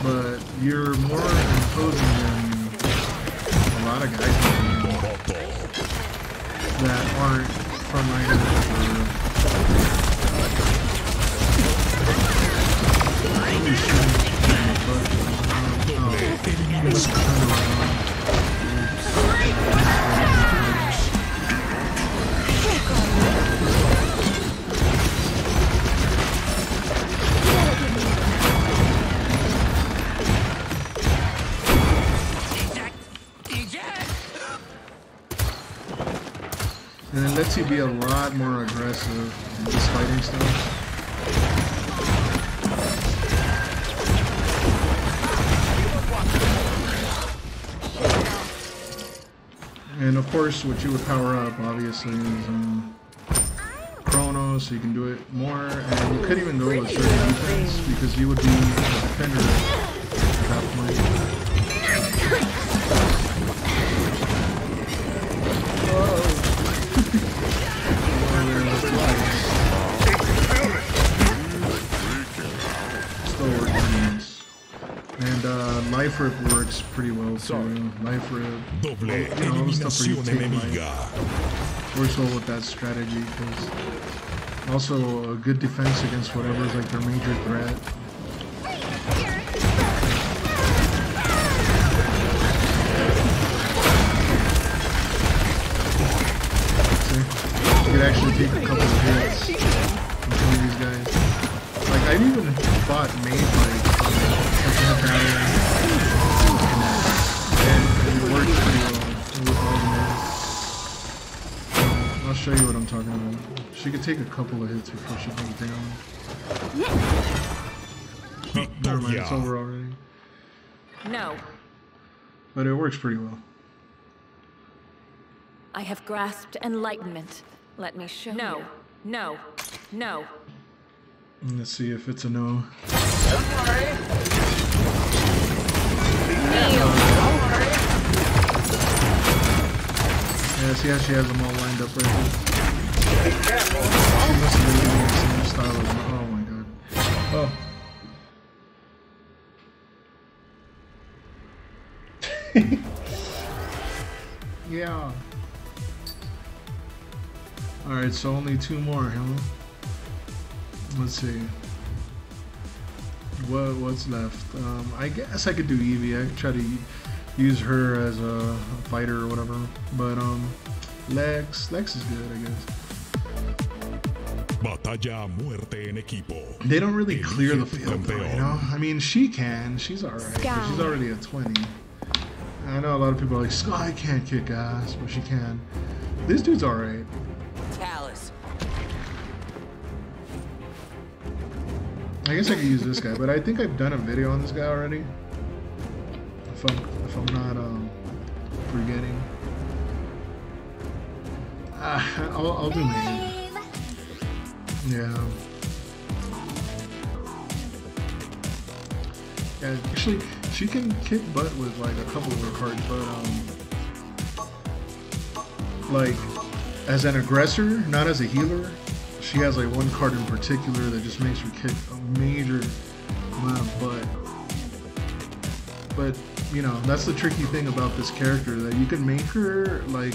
But you're more imposing than a lot of guys that aren't frontliners lets you be a lot more aggressive in this fighting style. And of course, what you would power up, obviously, is Chrono, so you can do it more. And you could even go with certain defense, because you would be a defender at that point. Still working on this. And life rip works pretty well too. Life rip, Doble all the stuff where you eliminación take enemiga. life works well with that strategy, because also a good defense against whatever is like their major threat. See, you could actually take a couple of hits from some of these guys. Like I've even fought made like battle, and it works pretty well with all the moves. I'll show you what I'm talking about. She could take a couple of hits before she goes down. Oh, never mind, it's over already. No. But it works pretty well. I have grasped enlightenment. Let me show you. No. Let's see if it's a no. Yeah, see how she has them all lined up right here. She must have been using the same style as me. Oh my god. Oh. Yeah. Alright, so only 2 more, huh? Let's see. What's left? I guess I could do Eevee. I could try to use her as a fighter or whatever. But Lex is good, I guess. Batalla a muerte en equipo. They don't really clear the Elige tu field, though, you campeón. know? I mean, she can. She's alright. But she's already at 20. I know a lot of people are like, Sky can't kick ass, but she can. This dude's alright. Talus. I guess I could use this guy, but I think I've done a video on this guy already. If I'm not forgetting. I'll do maybe. Yeah. Yeah, actually, she can kick butt with like a couple of her cards, but like as an aggressor, not as a healer, she has like one card in particular that just makes her kick a major amount of butt. But you know, that's the tricky thing about this character, that you can make her like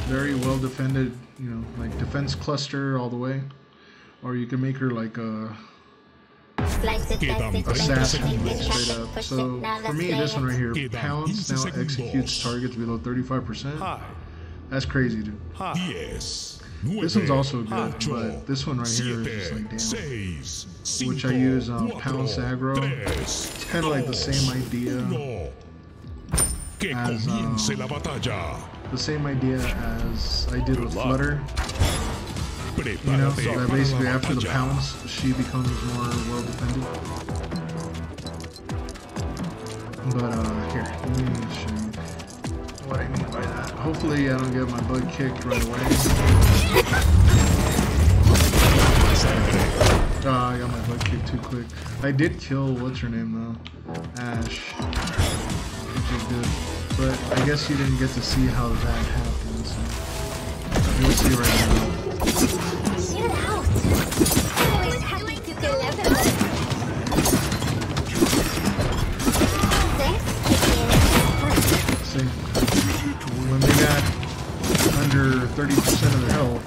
very well defended, you know, like defense cluster all the way, or you can make her like a assassin straight up. So for me, this one right here, pounds now executes targets below 35%. That's crazy, dude. Yes. This one's also good, but this one right here is just like damn. Which I use pounce aggro. It's kind of like the same idea as the same idea as I did with Flutter. You know, so that basically after the pounce, she becomes more well defended. But here, let me show you what I mean by that. Hopefully I don't get my butt kicked right away. I got my butt kicked too quick. I did kill, what's her name though? Ash. Which is good. But I guess you didn't get to see how that happened, so you'll see right now. See, when they got under 30% of their health,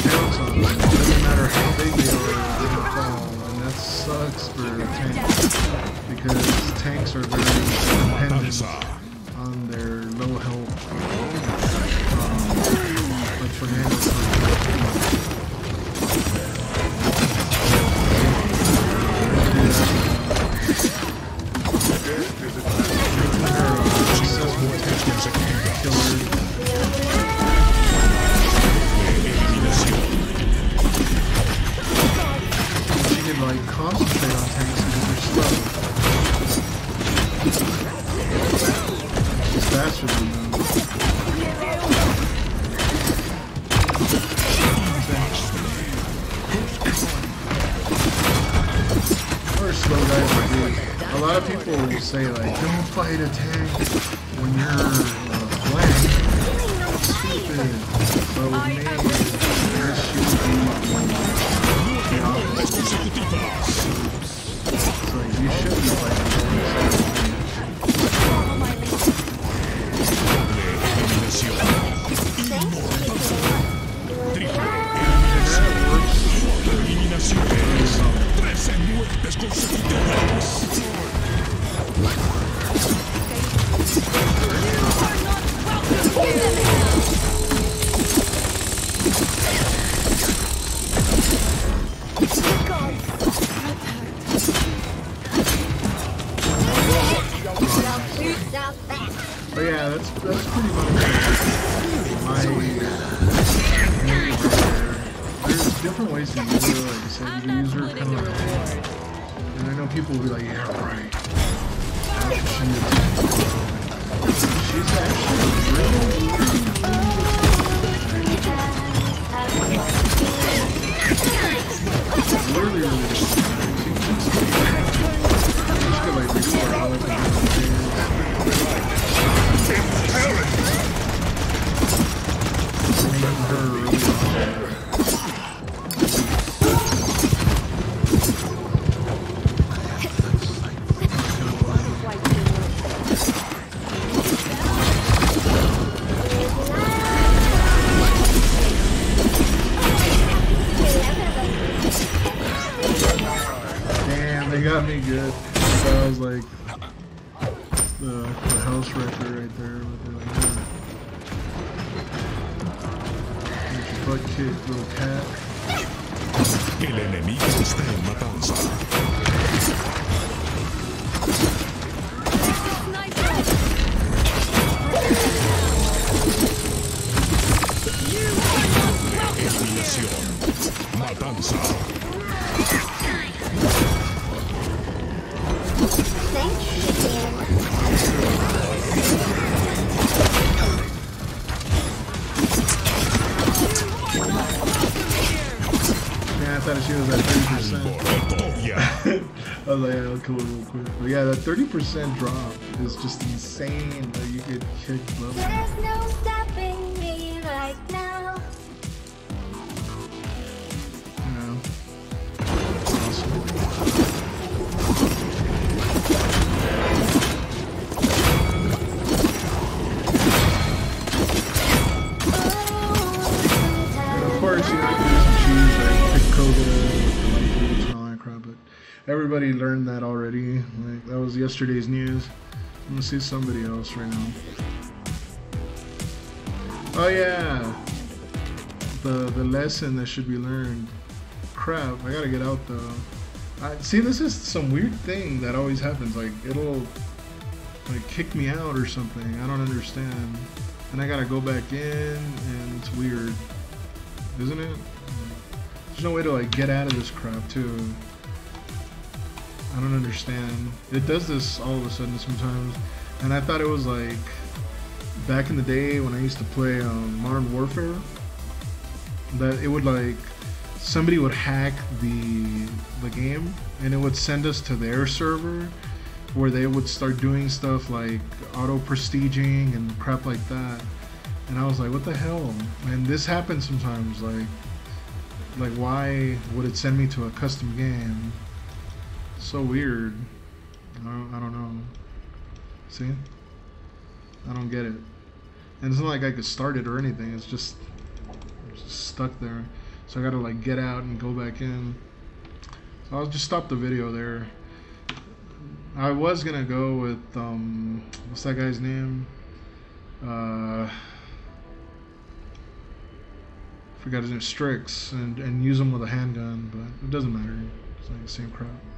pounce on them. It doesn't matter how big they are, they're gonna fall, and that sucks for tanks, because tanks are very dependent on their low health. Like Fernando, like concentrate on tanks because they're slow. It's faster than them. Or slow guys like this. A lot of people will say like, don't fight a tank when you're flanked. That's stupid. But with me, there should be the opposite. So you should be fighting But yeah, that's pretty much my there's different ways to use her. Like I said, you can use her kind of like, and I know people will be like, yeah, right. She's actually really good. Just get like restore all of the Damn, they got me good. That was like the house wrecker right there. Butt kick, little cat. El enemigo está en matanza. Eliminación. Matanza. I thought she was at 30%. I was like, yeah, I'll kill it real quick. But yeah, that 30% drop is just insane that you could kick level. There's no stopping me right now. You know, awesome. And of course, you know, there's some cheese like pick coda and all that crap, but everybody learned that already. Like that was yesterday's news. I'm gonna see somebody else right now. Oh yeah, the lesson that should be learned. Crap, I gotta get out though. See, this is some weird thing that always happens. Like it'll like kick me out or something. I don't understand. And I gotta go back in, and it's weird, isn't it? There's no way to like get out of this crap too. I don't understand. It does this all of a sudden sometimes, and I thought it was like back in the day when I used to play Modern Warfare, that it would like somebody would hack the game and it would send us to their server where they would start doing stuff like auto prestiging and crap like that. And I was like, what the hell? And this happens sometimes. Like why would it send me to a custom game? So weird. I don't know. See? I don't get it. And it's not like I could start it or anything. It's just stuck there. So I gotta like get out and go back in. So I'll just stop the video there. I was gonna go with what's that guy's name? Forgot his name, Strix, and use him with a handgun, but it doesn't matter. It's like the same crap.